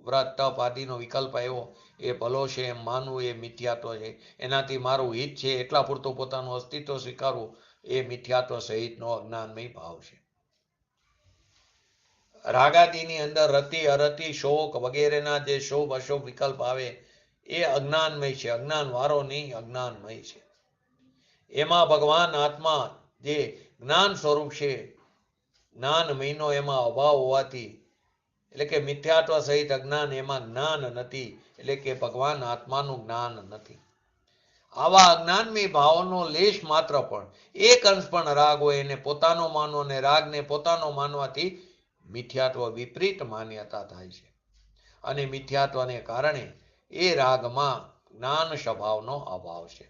વ્રત તપ આદિનો વિકલ્પ આવ્યો એ ભલો છે એમ માનવું એ મિથ્યાત્વ છે. એનાથી મારું હિત છે એટલા પૂરતું પોતાનું અસ્તિત્વ સ્વીકારવું એ મિથ્યાત્વ સહિતનો અજ્ઞાનમય ભાવ છે. રાગાદિની અંદર રતિ અરતિ શોક વગેરેના જે શુભ અશુભ વિકલ્પ આવે એ અજ્ઞાનમય છે, અજ્ઞાન વાળો નહીં, અજ્ઞાનમય છે. એમાં ભગવાન આત્મા જે જ્ઞાન સ્વરૂપ છે, જ્ઞાનમયનો એમાં અભાવ હોવાથી એટલે કે મિથ્યાત્વ સહિત અજ્ઞાન, એમાં જ્ઞાન નથી એટલે કે ભગવાન આત્માનું જ્ઞાન નથી. આવા અજ્ઞાનમય ભાવનો લેશ માત્ર પણ એક અંશ પણ રાગ હોય એને પોતાનો માનવો અને રાગને પોતાનો માનવાથી મિથ્યાત્વ વિપરીત માન્યતા થાય છે. અને મિથ્યાત્વને કારણે એ રાગમાં જ્ઞાન સ્વભાવનો અભાવ છે.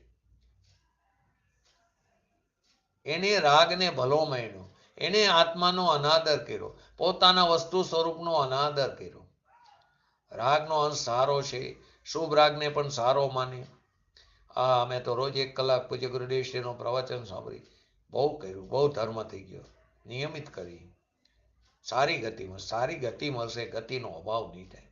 એને રાગને ભલો માન્યો, એને આત્માનો અનાદર કર્યો, પોતાના વસ્તુ સ્વરૂપનો અનાદર કર્યો. રાગનો અંશ સારો છે, શુભ રાગને પણ સારો માને. અમે તો રોજ 1 કલાક પૂજ્ય ગુરુદેવશ્રીનું પ્રવચન સાંભળી, બહુ કર્યું, બહુ ધર્મ થઈ ગયો, નિયમિત કરી. સારી ગતિ મળશે, ગતિનો અભાવ નહીં થાય.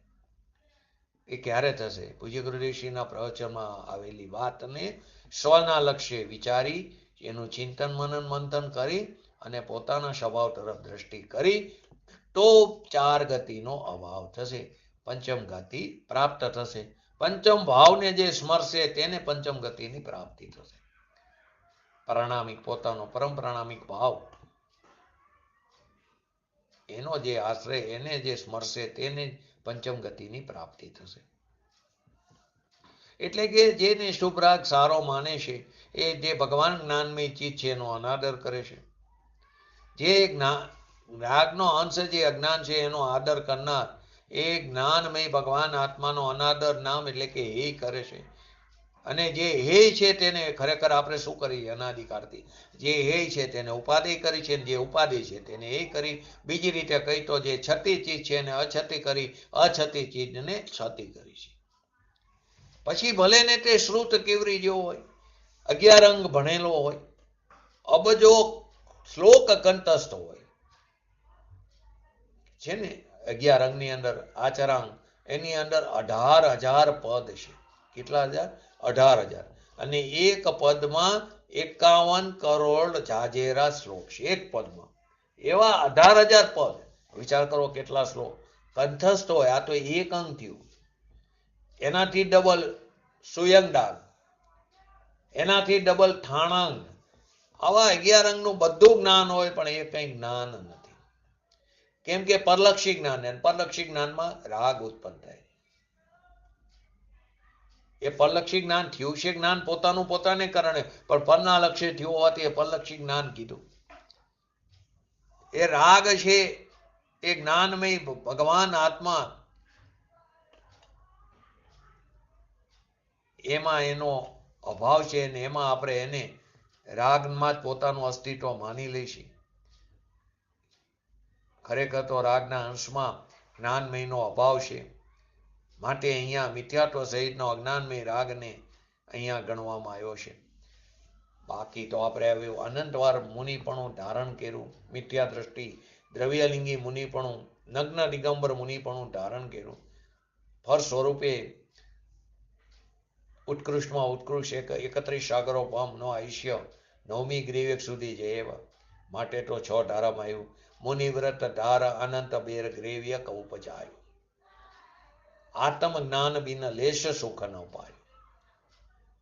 એ ક્યારે થશે? પૂજ્ય ગુરુદેવશ્રીના પ્રવચનમાં આવેલી વાતને સ્વના લક્ષ્ય વિચારી, એનું ચિંતન મનન મંથન કરી અને પોતાના સ્વભાવ તરફ દ્રષ્ટિ કરી તો 4 ગતિનો અભાવ થશે, પંચમ ગતિ પ્રાપ્ત થશે. પંચમ ભાવને જે સ્મરશે તેને પંચમ ગતિની પ્રાપ્તિ થશે. પ્રાણામિક, પોતાનો પરમ પ્રાણામિક ભાવ એનો જે આશ્રય, એને જે સ્મરશે તેને પંચમ ગતિની પ્રાપ્તિ થશે. એટલે કે જેને શુભ રાગ સારો માને છે એ જે ભગવાન જ્ઞાનમય ચીજ છે એનો અનાદર કરે છે. જે રાગનો અંશ જે અજ્ઞાન છે એનો આદર કરનાર એ જ્ઞાનમય ભગવાન આત્માનો અનાદર નામ એટલે કે હે કરે છે. અને જે હે છે તેને ખરેખર આપણે શું કરીએ? અનાદિકાળથી જે હે છે તેને ઉપાધિ કરી છે, જે ઉપાધિ છે તેને હે કરી. બીજી રીતે કહી તો જે છતી ચીજ છે એને અછતી કરી, અછતી ચીજને છતી કરી છે. પછી ભલે ને તે શ્રુત કેવરી જેવો હોય, 11 અંગ ભણેલો હોય, અબજો શ્લોક કંઠસ્થ હોય છે ને, 11 અંગની અંદર આચરાંગ, એની અંદર 18,000 પદ છે. કેટલા હજાર? 18,000. અને એક પદમાં 51 કરોડ જાજેરા શ્લોક છે. એક પદમાં એવા 18,000 પદ. વિચાર કરો કેટલા શ્લોક કંઠસ્થ હોય. આ તો એક અંગ થયું. એનાથી ડબલ સુયંગડાંગ, એનાથી ડબલ થાણાંગ. આવા 11 અંગનું બધું જ્ઞાન હોય પણ એ કઈ જ્ઞાન નથી. કેમ કે પરલક્ષી જ્ઞાન, પરલક્ષી જ્ઞાનમાં રાગ ઉત્પન્ન થાય. એ પરલક્ષી જ્ઞાન થયું છે, જ્ઞાન પોતાનું પોતાને કારણે, પણ પરના લક્ષ્ય થયું હોવાથી એ પરલક્ષી જ્ઞાન કીધું. એ રાગ છે એ જ્ઞાનમય ભગવાન આત્મા, એમાં એનો અભાવ છે ને એમાં આપણે એને રાગમાં જ પોતાનું અસ્તિત્વ માની લઈશું. ખરેખર તો રાગના અંશમાં જ્ઞાનમયનો અભાવ છે. માટે અહીંયા મિથ્યાત્વ સહિતનો અજ્ઞાનમય રાગને અહીંયા ગણવામાં આવ્યો છે. બાકી તો આપણે આવ્યું અનંતવાર મુનિપણું ધારણ કર્યું, મિથ્યા દ્રષ્ટિ, દ્રવ્યલિંગી મુનિપણું, નગ્ન દિગંબર મુનિપણું ધારણ કર્યું. ફળ સ્વરૂપે ઉત્કૃષ્ટમાં ઉત્કૃષ્ટ 31 સાગરો પામનો આયુષ્ય 9મી ગ્રીવેક સુધી જયેવ. માટે તો 6 ધારામાં આવ્યું મુનિવ્રત ધાર અનંત બેર ગ્રેવ્ય કૌપજાયું. આત્મ જ્ઞાન બિન લેશ સુખ ન પાયું.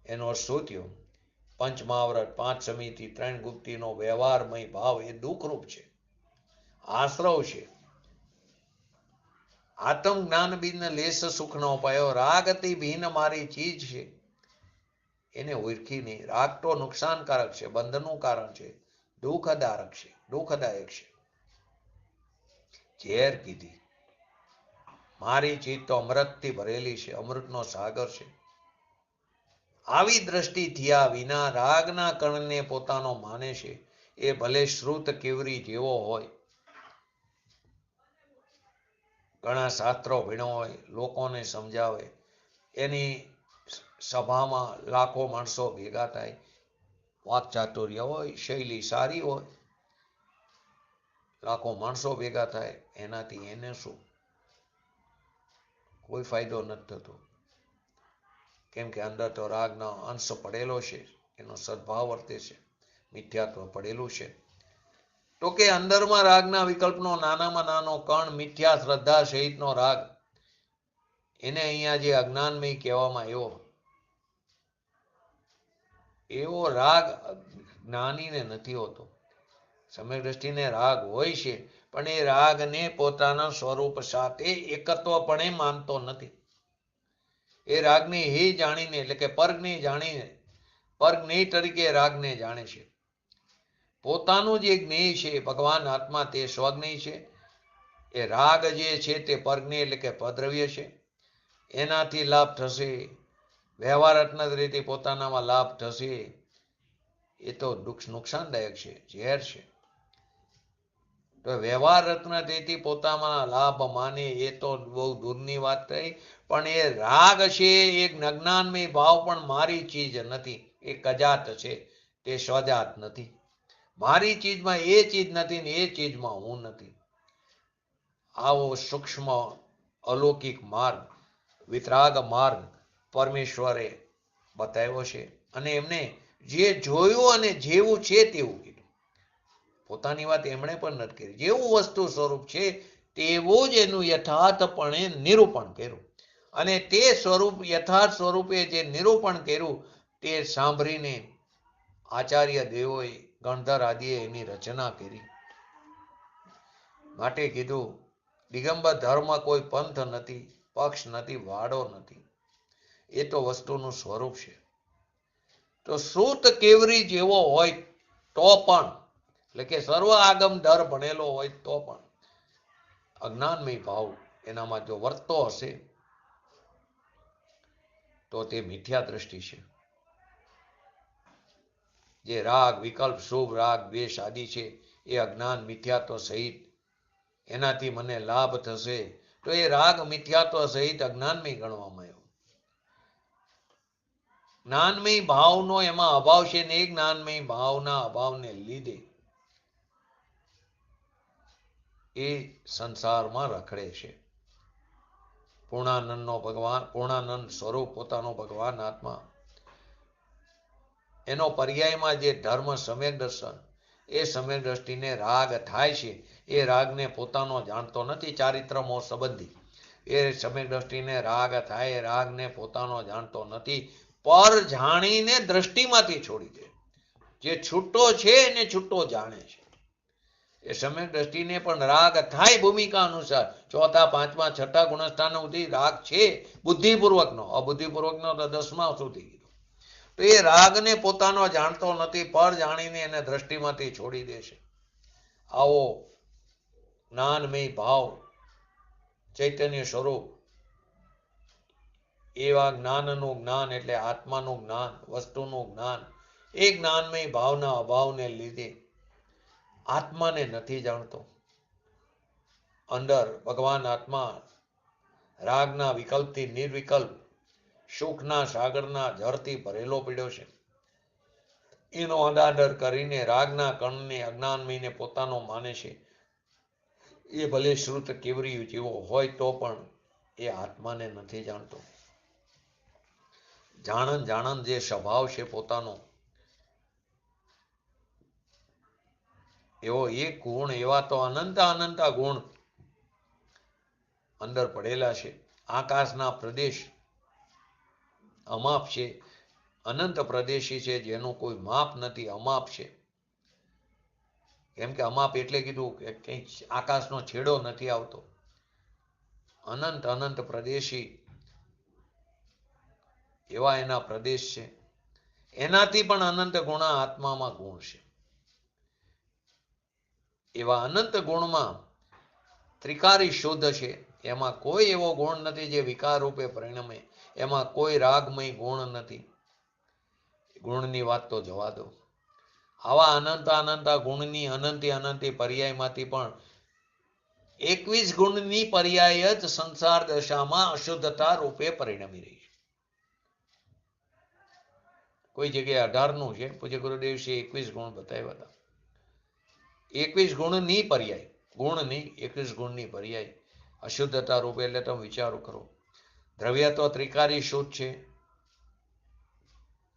એનો શું થયું? પંચમહાવ્રત, 5 સમિતિ, 3 ગુપ્તીનો વ્યવહારમય ભાવ એ દુઃખરૂપ છે, આશ્રવ છે. આત્મ જ્ઞાન બિન લેશ સુખ ન પાયો. રાગથી ભિન્ન મારી ચીજ છે એને ઓળખી નહીં. રાગ તો નુકસાનકારક છે, બંધનું કારણ છે, દુઃખદાયક છે. ઝેર કીધી. મારી ચીજ તો અમૃતથી ભરેલી છે, અમૃતનો સાગર છે. આવી દ્રષ્ટિ થયા વિના રાગના કણને પોતાનો માને છે. એ ભલે શ્રુત કેવરી જેવો હોય, ઘણા શાસ્ત્રો ભણ્યો હોય, લોકોને સમજાવે, એની સભામાં લાખો માણસો ભેગા થાય, વાકચાતુર્ય હોય, શૈલી સારી હોય, લાખો માણસો ભેગા થાય એનાથી એને શું? કોઈ ફાયદો નથી થતો. કેમ કે અંદર તો રાગનો અંશ પડેલો છે, એનો સદભાવ વર્તે છે, મિથ્યાત્વ પડેલું છે. તો કે અંદરમાં રાગના વિકલ્પનો નાનામાં નાનો કણ મિથ્યા શ્રદ્ધા સહિતનો રાગ, એને અહીંયા જે અજ્ઞાનમય કહેવામાં આવ્યો, એવો રાગ જ્ઞાનીને નથી હોતો. સમ્યક દ્રષ્ટિને રાગ હોય છે, પણ એ રાગને પોતાના સ્વરૂપ સાથે એકત્વપણે માનતો નથી. એ રાગને હે જાણીને, એટલે કે પર્ગને જાણીને, પર્ગનેય તરીકે રાગને જાણે છે. પોતાનું જે જ્ઞેય છે ભગવાન આત્મા, તે સ્વજ્ઞેય છે. એ રાગ જે છે તે પર્ગનેય એટલે કે પદ્રવ્ય છે. એનાથી લાભ થશે, વ્યવહાર રીતે પોતાનામાં લાભ થશે, એ તો નુકસાનદાયક છે, ઝેર છે. તો વ્યવહાર રત્નથી પોતામાં લાભ માને એ તો બહુ દૂરની વાત થઈ. પણ એ રાગ છે એ અજ્ઞાનમય ભાવ પણ મારી ચીજ નથી, એ કજાત છે, તે સ્વજાત નથી. મારી ચીજમાં એ ચીજ નથી ને એ ચીજમાં હું નથી. આવો સૂક્ષ્મ અલૌકિક માર્ગ, વિતરાગ માર્ગ પરમેશ્વરે બતાવ્યો છે. અને એમને જે જોયું અને જેવું છે તેવું કીધું. પોતાની વાત એમણે પણ નથી કરી. જેવું વસ્તુ સ્વરૂપ છે તેવું જ એનું યથાર્થપણે નિરૂપણ કર્યું. અને તે સ્વરૂપ યથાર્થ સ્વરૂપે જે નિરૂપણ કર્યું તે સાંભળીને આચાર્ય દેવોએ, ગણધર આદિએ એની રચના કરી. માટે કીધું દિગંબર ધર્મ કોઈ પંથ નથી, પક્ષ નથી, વાડો નથી. એ તો વસ્તુનું સ્વરૂપ છે. તો શ્રુત કેવરી જેવો હોય તો પણ, એટલે કે સર્વ આગમ દર ભણેલો હોય તો પણ અજ્ઞાનમય ભાવ એનામાં જો વર્તતો હશે તો તે મિથ્યા દ્રષ્ટિ છે. જે રાગ વિકલ્પ શુભ રાગ દ્વેષ આદિ છે એ અજ્ઞાન મિથ્યાત્વ સહિત એનાથી મને લાભ થશે, તો એ રાગ મિથ્યાત્વ સહિત અજ્ઞાનમય ગણવામાં આવ્યો. જ્ઞાનમય ભાવનો એમાં અભાવ છે ને એ જ્ઞાનમય ભાવના અભાવને લીધે એ સંસારમાં રખડે છે. પૂર્ણાનંદનો ભગવાન, પૂર્ણાનંદ સ્વરૂપ પોતાનો ભગવાન આત્મા, એનો પર્યાયમાં જે ધર્મ સમ્યક દર્શન, એ સમ્યક દ્રષ્ટિને રાગ થાય છે. એ રાગને પોતાનો જાણતો નથી, ચારિત્રમો સંબંધી. એ સમ્યક દ્રષ્ટિને રાગ થાય, રાગને પોતાનો જાણતો નથી, પર જાણીને દ્રષ્ટિમાંથી છોડી દે. જે છૂટો છે એને છૂટો જાણે છે. એ સમ્યક દ્રષ્ટિને પણ રાગ થાય ભૂમિકા અનુસાર. ચોથા, પાંચમા, છઠ્ઠા ગુણસ્થાન સુધી રાગ છે, બુદ્ધિપૂર્વકનો. અબુદ્ધિપૂર્વકનો તો 10મા સુધી કીધું. તો એ રાગને પોતાનો જાણતો નથી, પર જાણીને એને દ્રષ્ટિમાંથી છોડી દે છે. આવો જ્ઞાનમય ભાવ, ચૈતન્ય સ્વરૂપ, એવા જ્ઞાનનું જ્ઞાન એટલે આત્માનું જ્ઞાન, વસ્તુનું જ્ઞાન, એ જ્ઞાનમય ભાવના અભાવને લીધે આત્માને નથી જાણતો. અંદર ભગવાન આત્મા રાગના વિકલ્પથી નિર્વિકલ્પ સુખના સાગરના જળથી ભરેલો પડ્યો છે. એનો અનાદર કરીને રાગના કણને, અજ્ઞાનમયને પોતાનો માને છે. એ ભલે શ્રુત કેવરી જેવો હોય તો પણ એ આત્માને નથી જાણતો. જાણન જે સ્વભાવ છે પોતાનો, એવો એક ગુણ, એવા તો અનંત ગુણ અંદર પડેલા છે. આકાશના પ્રદેશ અમાપ છે, અનંત પ્રદેશી છે, જેનું કોઈ માપ નથી, અમાપ છે. કેમ કે અમાપ એટલે કીધું કે કંઈક આકાશનો છેડો નથી આવતો. અનંત પ્રદેશી એવા એના પ્રદેશ છે. એનાથી પણ અનંત ગુણ આત્મામાં ગુણ છે. એવા અનંત ગુણમાં ત્રિકારી શુદ્ધ છે. એમાં કોઈ એવો ગુણ નથી જે વિકાર રૂપે પરિણમે. એમાં કોઈ રાગમય ગુણ નથી. ગુણની વાત તો જવા દો. આવા અનંત ગુણની અનંતી પર્યાયમાંથી પણ 21 ગુણની પર્યાય જ સંસાર દશામાં અશુદ્ધતા રૂપે પરિણમી રહી છે. કોઈ જગ્યાએ 18નું છે, પૂજ્ય ગુરુદેવ શ્રી 21 ગુણ બતાવ્યા હતા. 21 ગુણની પર્યાય, ગુણની 21 ગુણની પર્યાય અશુદ્ધતા રૂપે. એટલે તમે વિચારો કરો, દ્રવ્ય તો ત્રિકારી શુદ્ધ છે,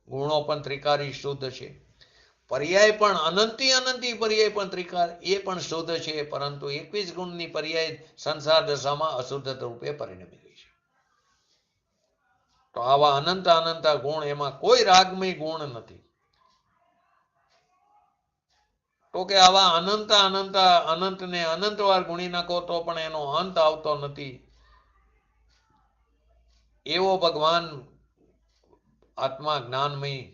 ગુણો પણ ત્રિકારી શુદ્ધ છે, પર્યાય પણ અનંતી પર્યાય પણ ત્રિકાર એ પણ શુદ્ધ છે, પરંતુ 21 ગુણની પર્યાય સંસાર દશામાં અશુદ્ધ રૂપે પરિણમી ગઈ છે. તો આવા અનંત ગુણ, એમાં કોઈ રાગમય ગુણ નથી. તો કે આવા અનંતને અનંતવાર ગુણી નાખો તો પણ એનો અંત આવતો નથી. એવો ભગવાન આત્મા જ્ઞાનમય,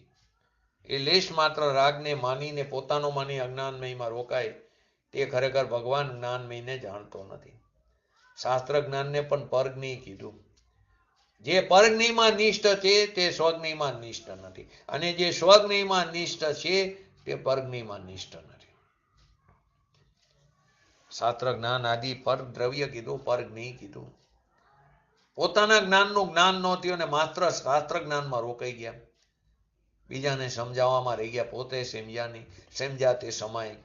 એ લેશ માત્ર રાગને માનીને પોતાનો માની અજ્ઞાનમયમાં રોકાય, તે ખરેખર ભગવાન જ્ઞાનમયને જાણતો નથી. શાસ્ત્ર જ્ઞાનને પણ પરજ્ઞ કીધું. જે પરજ્ઞમાં નિષ્ઠ છે તે સ્વજ્ઞમાં નિષ્ઠ નથી, અને જે સ્વજ્ઞમાં નિષ્ઠ છે તે પરજ્ઞમાં નિષ્ઠ નથી. શાસ્ત્ર જ્ઞાન આદિ પર દ્રવ્ય કીધું, પરજ્ઞ કીધું. પોતાના જ્ઞાનનું જ્ઞાન ન થયું અને માત્ર શાસ્ત્ર જ્ઞાનમાં રોકાઈ ગયા, બીજાને સમજાવવામાં રહી ગયા, પોતે સમજ્યા તે સમય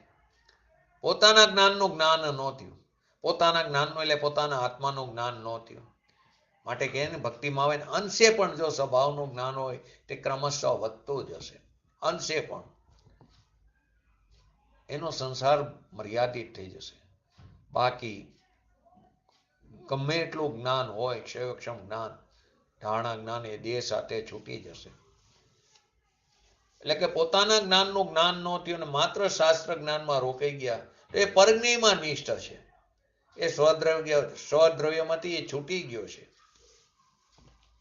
પોતાના જ્ઞાનનું જ્ઞાન ન થયું. પોતાના જ્ઞાનનું એટલે પોતાના આત્માનું જ્ઞાન ન થયું. માટે કહે ને, ભક્તિમાં આવે ને, અંશે પણ જો સ્વભાવનું જ્ઞાન હોય તે ક્રમશઃ વધતું જ હશે. અંશે પણ એનો સંસાર મર્યાદિત થઈ જશે. બાકી ગમે એટલું જ્ઞાન હોય, ક્ષયક્ષમ જ્ઞાન, ધારણા જ્ઞાન, એ દેહ સાથે છૂટી જશે. એટલે કે પોતાના જ્ઞાનનું જ્ઞાન ન થયું અને માત્ર શાસ્ત્ર જ્ઞાનમાં રોકાઈ ગયા, તો એ પરજ્ઞમાં નિષ્ઠ છે. એ સ્વદ્રવ્યમાંથી એ છૂટી ગયો છે.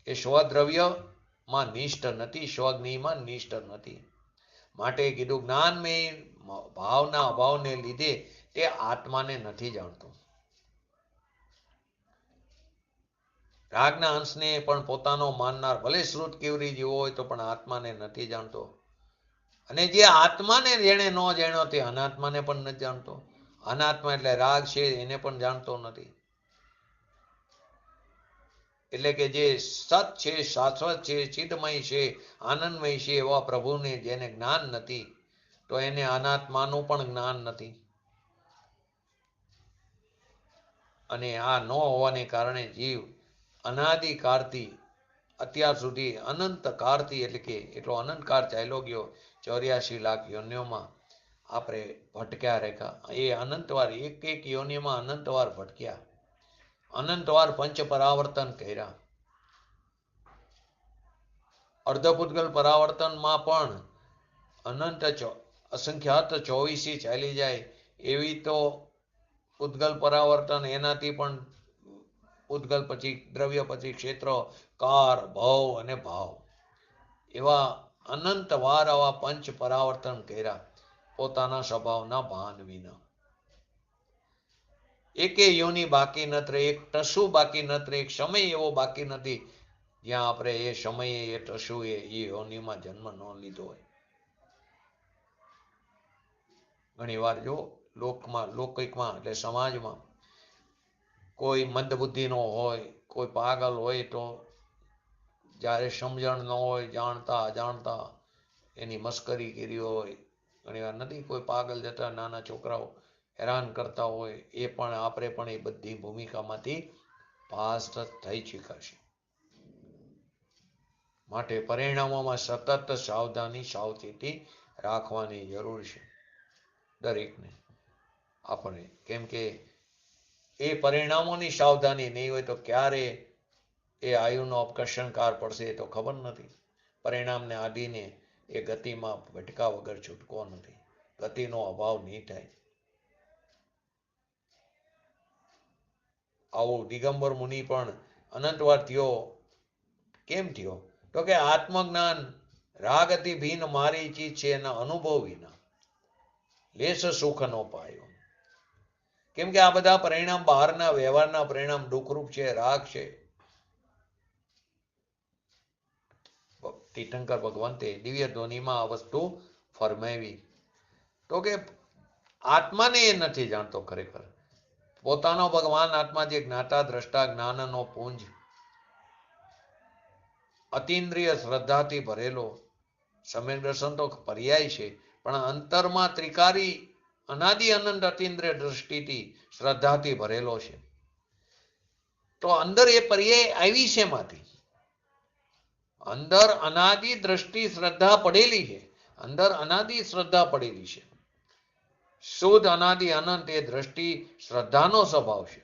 એ સ્વદ્રવ્યમાં નિષ્ઠ નથી, સ્વજ્ઞમાં નિષ્ઠ નથી. માટે કીધું, જ્ઞાનમય ભાવના અભાવને લીધે તે આત્માને નથી જાણતો. રાગના અંશને પણ પોતાનો માનનાર, ભલે શ્રુત કેવરી જેવો હોય તો પણ આત્માને નથી જાણતો. અને જે આત્માને જેણે ન જાણ્યો તે અનાત્માને પણ નથી જાણતો. અનાત્મા એટલે રાગ છે એને પણ જાણતો નથી. એટલે કે જે સત છે, શાશ્વત છે, ચિદમય છે, આનંદમય છે, એવા પ્રભુને જેને જ્ઞાન નથી, તો એને અનાત્માનું પણ જ્ઞાન નથી. અને આ ન હોવાને કારણે જીવ અનાદિકાળથી અત્યાર સુધી અનંત કાળથી, એટલે કે એટલો અનંત કાળ ચાલ્યો ગયો, 84 લાખ યોનિઓમાં આપણે ભટક્યા રેખા. એ અનંતવાર એક યોનિમાં અનંતવાર ભટક્યા, અનંતવાર પંચ પરાવર્તન કર્યા. અર્ધપૂતગલ પરાવર્તનમાં પણ અનંત અસંખ્યાત 24 ચાલી જાય એવી તો ઉદ્ગલ પરાવર્તન, એનાથી પણ ઉદ્ગલ પછી દ્રવ્ય, પછી ક્ષેત્ર, કાર, ભવ અને ભાવ, એવા અનંત વાર આવા પંચ પરાવર્તન કર્યા પોતાના સ્વભાવના ભાન વિના. એકે યોની બાકી નથી, એક ટસુ બાકી નથી, એક સમય એવો બાકી નથી જ્યાં આપણે એ સમયે એ ટસુ એ યોનીમાં જન્મ ન લીધો હોય. ઘણી વાર જો લૌકિકમાં એટલે સમાજમાં કોઈ મંદબુદ્ધિનો હોય, કોઈ પાગલ હોય, તો જ્યારે સમજણ ન હોય, જાણતા અજાણતા એની મસ્કરી કરી હોય. ઘણી વાર નથી કોઈ પાગલ જતા નાના છોકરાઓ હેરાન કરતા હોય, એ પણ આપણે પણ એ બધી ભૂમિકામાંથી પાસ થઈ શકાશે. માટે પરિણામોમાં સતત સાવચેતી રાખવાની જરૂર છે દરેકને. આપણે કેમ કે એ પરિણામોની સાવધાની નહીં હોય તો ક્યારે એ આયુનો અપકર્ષણકાર પડશે એ તો ખબર નથી. પરિણામને આદિને એ ગતિમાં ભટકા વગર છૂટકો નથી, ગતિનો અભાવ નહીં થાય. આવો દિગંબર મુનિ પણ અનંતવાર થયો. કેમ થયો? તો કે આત્મજ્ઞાન રાગથી ભીન મારી ચીજ છે, એના અનુભવ વિના લેશ સુખ નો પાયો. કેમ કે આ બધા પરિણામ, બહારના વ્યવહારના પરિણામ દુઃખરૂપ છે, રાગ છે. તીર્થંકર ભગવંતે દિવ્ય ધ્વનિમાં આ વસ્તુ ફરમાવી. તો કે આત્માને એ નથી જાણતો ખરેખર. પોતાનો ભગવાન આત્મા જે જ્ઞાતા દ્રષ્ટા જ્ઞાનનો પુંજ, અતિન્દ્રિય શ્રદ્ધાથી ભરેલો, સમ્યક દર્શન તો પર્યાય છે, પણ અંતરમાં ત્રિકારી અનાદિ અનંત અતિન્દ્રિય દ્રષ્ટિથી શ્રદ્ધાથી ભરેલો છે. તો અંદર એ પર્યાય આવી શેમાંથી? અંદર અનાદિ દ્રષ્ટિ શ્રદ્ધા પડેલી છે. અંદર અનાદિ શ્રદ્ધા પડેલી છે. શુદ્ધ અનાદિ અનંત એ દ્રષ્ટિ શ્રદ્ધાનો સ્વભાવ છે.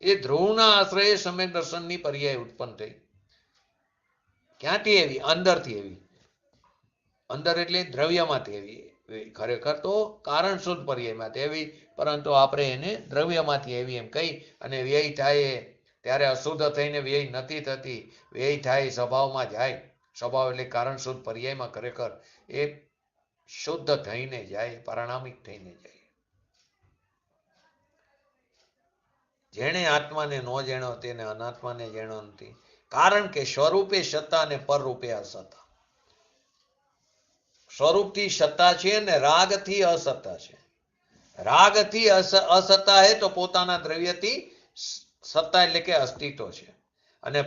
એ ધ્રુવના આશ્રયે સમ્યક દર્શનની પર્યાય ઉત્પન્ન થઈ. ક્યાંથી એવી? અંદરથી એવી. અંદર એટલે દ્રવ્યમાંથી એવી. ખરેખર તો કારણ શુદ્ધ પર્યાયમાંથી એવી, પરંતુ આપણે એને દ્રવ્યમાંથી એવી એમ કહી અને વ્યય થાય ત્યારે અશુદ્ધ થઈને વ્યય નથી થતી. વ્યય થાય સ્વભાવમાં જાય. સ્વભાવ એટલે કારણ શુદ્ધ પર્યાયમાં ખરેખર એ શુદ્ધ થઈને જાય, પારણામિક થઈને જાય. જેણે આત્માને ન જાણ્યો તેને અનાત્માને જાણ્યો નથી. કારણ કે સ્વરૂપે સત્તા અને પરરૂપે અસત્તા. સ્વરૂપથી સત્તા છે અને રાગથી અસત્તા છે. રાગથી અસત્તા હે તો પોતાના દ્રવ્યથી સત્તા એટલે કે અસ્તિત્વ છે, અને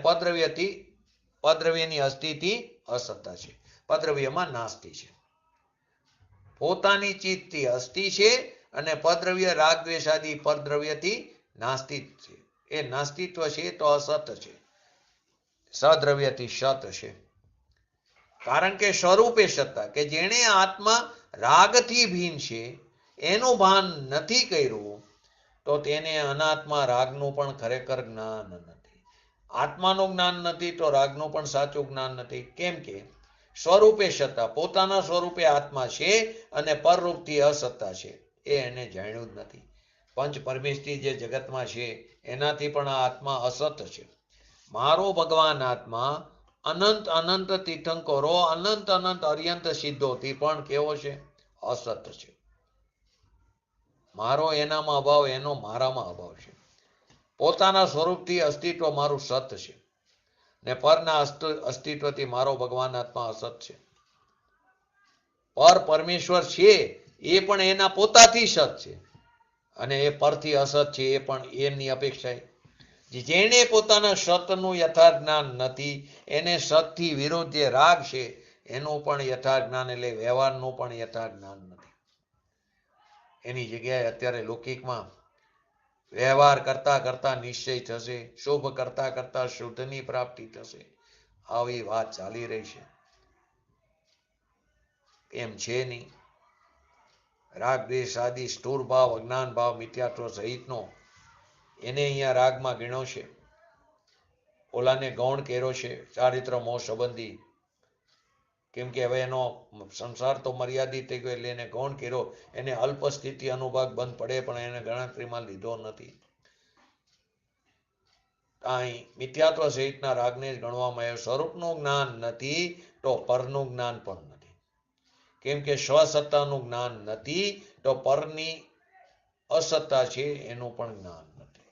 પદ્રવ્યની અસ્થિથી અસત્તા છે. પદ્રવ્યમાં નાસ્તિ છે. પોતાની ચિત્તથી અસ્થિ છે અને પદ્રવ્ય રાગ દ્વેષાદી પરદ્રવ્યથી નાસ્તિક છે. એ નાસ્તિત્વ છે તો અસત છે. સદ્રવ્યથી સત છે. કારણ કે સ્વરૂપે સત્તા, કે જેણે આત્મા રાગથી ભીન છે એનું ભાન નથી કર્યું તો તેને અનાત્મા રાગનું પણ ખરેખર જ્ઞાન નથી. આત્માનું જ્ઞાન નથી તો રાગનું પણ સાચું જ્ઞાન નથી. કેમ કે સ્વરૂપે સત્તા, પોતાના સ્વરૂપે આત્મા છે અને પરરૂપથી અસત્તા છે. એ એને જાણ્યું જ નથી. પંચ પરમેશથી જે જગતમાં છે એનાથી પણ આ આત્મા અસત છે. મારો ભગવાન આત્મા અનંત અનંત તીર્થંકરો, અનંત અનંત અર્યંત સિદ્ધોથી પણ કેવો છે? અસત છે. મારો એનામાં અભાવ, એનો મારામાં અભાવ છે. પોતાના સ્વરૂપથી અસ્તિત્વ મારું સત છે ને પરના અસ્તિત્વથી મારો ભગવાન આત્મા અસત છે. પર પરમેશ્વર છે એ પણ એના પોતાથી સત છે અને એ પરથી અસત છે એ પણ એમની અપેક્ષા. જેને પોતાના સતનું યથાર્થ જ્ઞાન નથી એને સતથી વિરુદ્ધ જે રાગ છે એનું પણ યથાર્થ જ્ઞાન એટલે વ્યવહારનું પણ યથાર્થ જ્ઞાન નથી. એની જગ્યાએ અત્યારે લૌકિકમાં વ્યવહાર કરતા કરતા નિશ્ચય થશે, શુભ કરતા કરતા શુદ્ધની પ્રાપ્તિ થશે, આવી વાત ચાલી રહી છે. એમ છે નહીં. રાગ દ્વેષ આદિ સ્થૂળ ભાવ, અજ્ઞાન ભાવ, મિથ્યાત્વ સહિતનો એને અહીંયા રાગમાં ગણ્યો છે. ઓલાને ગૌણ કર્યો છે ચારિત્ર મોહ સંબંધી. કેમ કે હવે એનો સંસાર તો મર્યાદિત થઈ ગયો એટલે એને ગૌણ કર્યો. એને અલ્પ સ્થિતિ અનુભાગ બંધ પડે પણ એને ગણતરીમાં લીધો નથી. અહીં મિથ્યાત્વ સહિતના રાગને જ ગણવામાં આવ્યો. સ્વરૂપનું જ્ઞાન નથી તો પરનું જ્ઞાન પણ નથી. કેમ કે સ્વસત્તાનું જ્ઞાન નથી તો પરની અસત્તા છે એનું પણ જ્ઞાન નથી.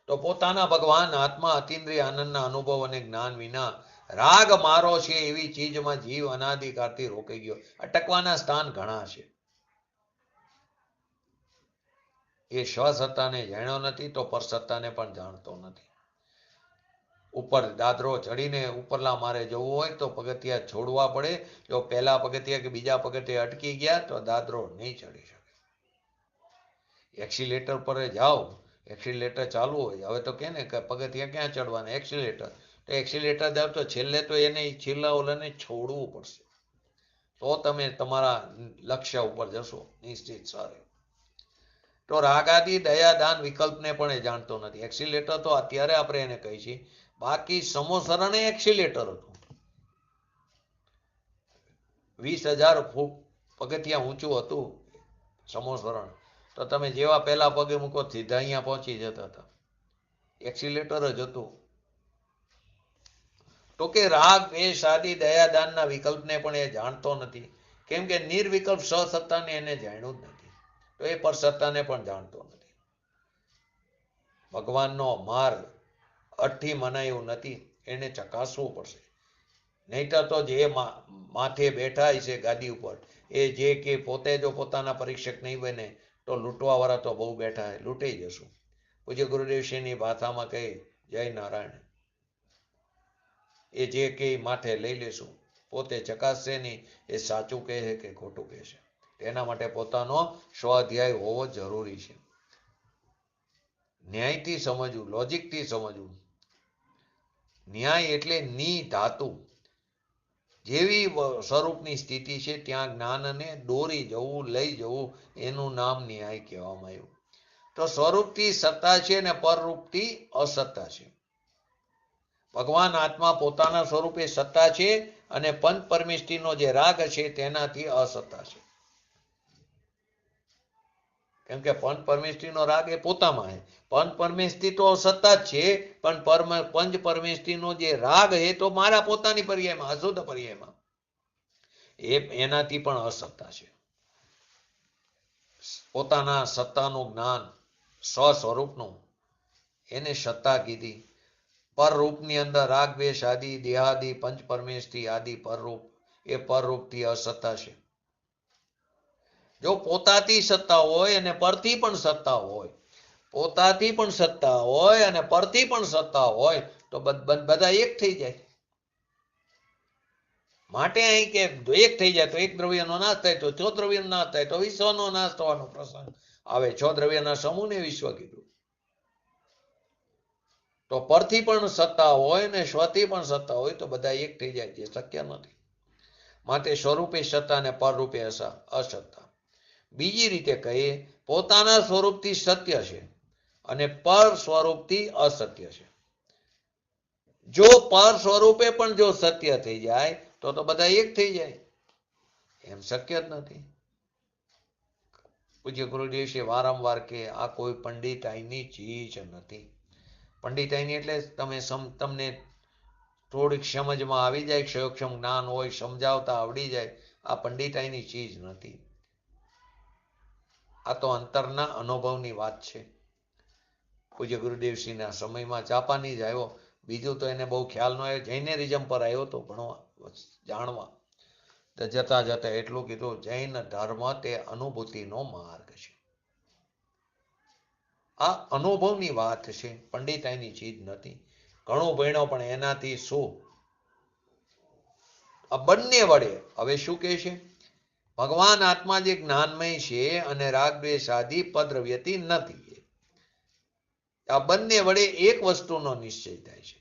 તો પોતાના ભગવાન આત્મા અતિન્દ્રિય આનંદના અનુભવ અને જ્ઞાન વિના રાગ મારો છે એવી ચીજમાં જીવ અનાદિકાળથી રોકાઈ ગયો. અટકવાના સ્થાન ઘણા છે. એ સ્વસત્તાને જાણ્યો નથી તો પરસત્તાને પણ જાણતો નથી. ઉપર દાદરો ચડીને ઉપરલા મારે જવું હોય તો પગથિયા છોડવા પડે. જો પહેલા પગથિયા કે બીજા પગથિયા અટકી ગયા તો દાદરો નહીં ચડી શકે. એક્સિલેટર પર જાઓ, એક્સિલેટર ચાલુ હોય, હવે તો કે ને કે પગથિયા ક્યાં ચડવાના? એક્સિલેટર. તો એક્સિલેટર જાવ તો છેલ્લે તો એને છેલ્લા ઓલાને છોડવું પડશે તો તમે તમારા લક્ષ્ય ઉપર જશો નિશ્ચિત સારું. તો રાગાદિ દયાદાન વિકલ્પને પણ એ જાણતો નથી. એક્સિલેટર તો અત્યારે આપણે એને કહી છીએ, બાકી સમોસરણે એક્સિલેટર હતું. 20,000 ફૂટ પગથિયા ઊંચું હતું સમોસરણ. તો તમે જેવા પહેલા પગે મૂકો સીધા અહીંયા પહોંચી જતા હતા. એક્સિલેટર જ હતું. તો કે રાગ દ્વેષ આદિ દયાદાનના વિકલ્પને પણ એ જાણતો નથી. કેમ કે નિર્વિકલ્પ સ્વસત્તાને એને જાણ્યું જ નથી. તો એ પરસત્તાને પણ જાણતો નથી. ભગવાનનો માર્ગ અઠથી મનાયું નથી, એને ચકાસવું પડશે. નહીતર તો જે માથે બેઠા છે ગાદી ઉપર એ જે કે પોતે જો પોતાના પરીક્ષક નહીં બને તો લૂંટવાવાળા તો બહુ બેઠા છે, લૂંટાઈ જશું. પૂજ્ય ગુરુદેવશ્રીની ભાષામાં કહે જય નારાયણ. એ જે કે માથે લઈ લેશું. પોતે ચકાસશે નહીં એ સાચું કહે છે કે ખોટું કહે છે. એના માટે પોતાનો સ્વાધ્યાય હોવો જરૂરી છે. ન્યાયથી સમજવું, લોજિકથી સમજવું. ન્યાય એટલે ની ધાતુ. જેવી સ્વરૂપની સ્થિતિ છે ત્યાં જ્ઞાનને દોરી જવું, લઈ જવું, એનું નામ ન્યાય કહેવામાં આવ્યું. તો સ્વરૂપથી સત્તા છે ને પરરૂપથી અસત્તા છે. ભગવાન આત્મા પોતાના સ્વરૂપે સત્તા છે અને પંચ પરમેષ્ટિનો જે રાગ છે તેનાથી અસત્તા છે. કેમ કે પંચ પરમેષ્ટિનો રાગ એ પોતામાં છે. પંચ પરમેષ્ટિ તો સત્તા જ છે, પણ પંચ પરમેષ્ટિનો જે રાગ છે તો મારા પોતાની પર્યાયમાં, અશુદ્ધ પર્યાયમાં, એનાથી પણ અસત્તા છે. પોતાના સત્તાનું જ્ઞાન, સ્વસ્વરૂપનું, એને સત્તા કીધી. પરરૂપની અંદર રાગ દ્વેષ આદિ દેહાદિ પંચ પરમેષ્ટિ આદિ પરરૂપ, એ પરરૂપથી અસત્તા છે. જો પોતાથી સત્તા હોય અને પરથી પણ સત્તા હોય, પોતાથી પણ સત્તા હોય અને પરથી પણ સત્તા હોય તો બધા એક થઈ જાય. માટે અહીં કે એક થઈ જાય તો એક દ્રવ્યનો નાશ થાય, તો 6 દ્રવ્યનો નાશ થાય, તો વિશ્વનો નાશ થવાનો પ્રસંગ આવે. 6 દ્રવ્યના સમૂહને વિશ્વ કીધું. તો પરથી પણ સત્તા હોય ને સ્વથી પણ સત્તા હોય તો બધા એક થઈ જાય, જે શક્ય નથી. માટે સ્વરૂપે સત્તા અને પરરૂપે અસત્તા. બીજી રીતે કહીએ, પોતાના સ્વરૂપથી સત્ય છે અને પર સ્વરૂપથી અસત્ય છે. જો પર સ્વરૂપે પણ જો સત્ય થઈ જાય તો બધા એક થઈ જાય, એમ શક્ય જ નથી. પૂજ્ય ગુરુદેવ વારંવાર કે આ કોઈ પંડિતાઈની ચીજ નથી. પંડિતાઈની એટલે તમને થોડીક સમજમાં આવી જાય, ક્ષયોક્ષમ જ્ઞાન હોય, સમજાવતા આવડી જાય. આ પંડિતાઈની ચીજ નથી. આ તો અંતરના અનુભવની વાત છે. પૂજ્ય ગુરુદેવશ્રીના સમયમાં જાપાનીઝ આવ્યો, બીજું તો એને બહુ ખ્યાલ ન આવ્યો. જૈનેરિઝમ પર આવ્યો તો ભણવા, જાણવા. તો જતા જતા એટલું કીધું, જૈન ધર્મ તે અનુભૂતિનો માર્ગ છે. આ અનુભવની વાત છે, પંડિતાઈની ચીજ નથી. ઘણું ભણ્યો પણ એનાથી શું? આ બંને વડે હવે શું કહે છે? ભગવાન આત્મા જે જ્ઞાનમય છે અને રાગ દ્વેષ આદિ પદ્રવ્યથી નથી. આ બંને વડે એક વસ્તુનો નિશ્ચય થાય છે.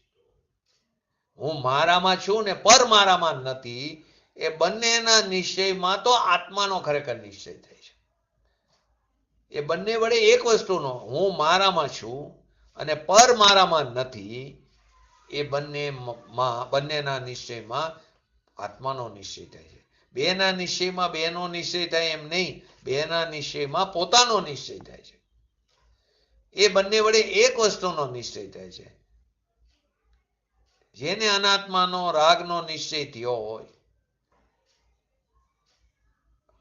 હું મારામાં છું ને પર મારામાં નથી. એ બંનેના નિશ્ચયમાં તો આત્માનો ખરેખર નિશ્ચય થાય છે. એ બંને વડે એક વસ્તુનો, હું મારામાં છું અને પર મારામાં નથી, એ બંનેના નિશ્ચયમાં આત્માનો નિશ્ચય થાય છે. બેના નિશ્ચયમાં બેનો નિશ્ચય થાય એમ નહીં, બેના નિશ્ચયમાં પોતાનો નિશ્ચય થાય છે. એ બંને વડે એક વસ્તુનો નિશ્ચય થાય છે. જેને અનાત્માનો રાગનો નિશ્ચય થયો હોય,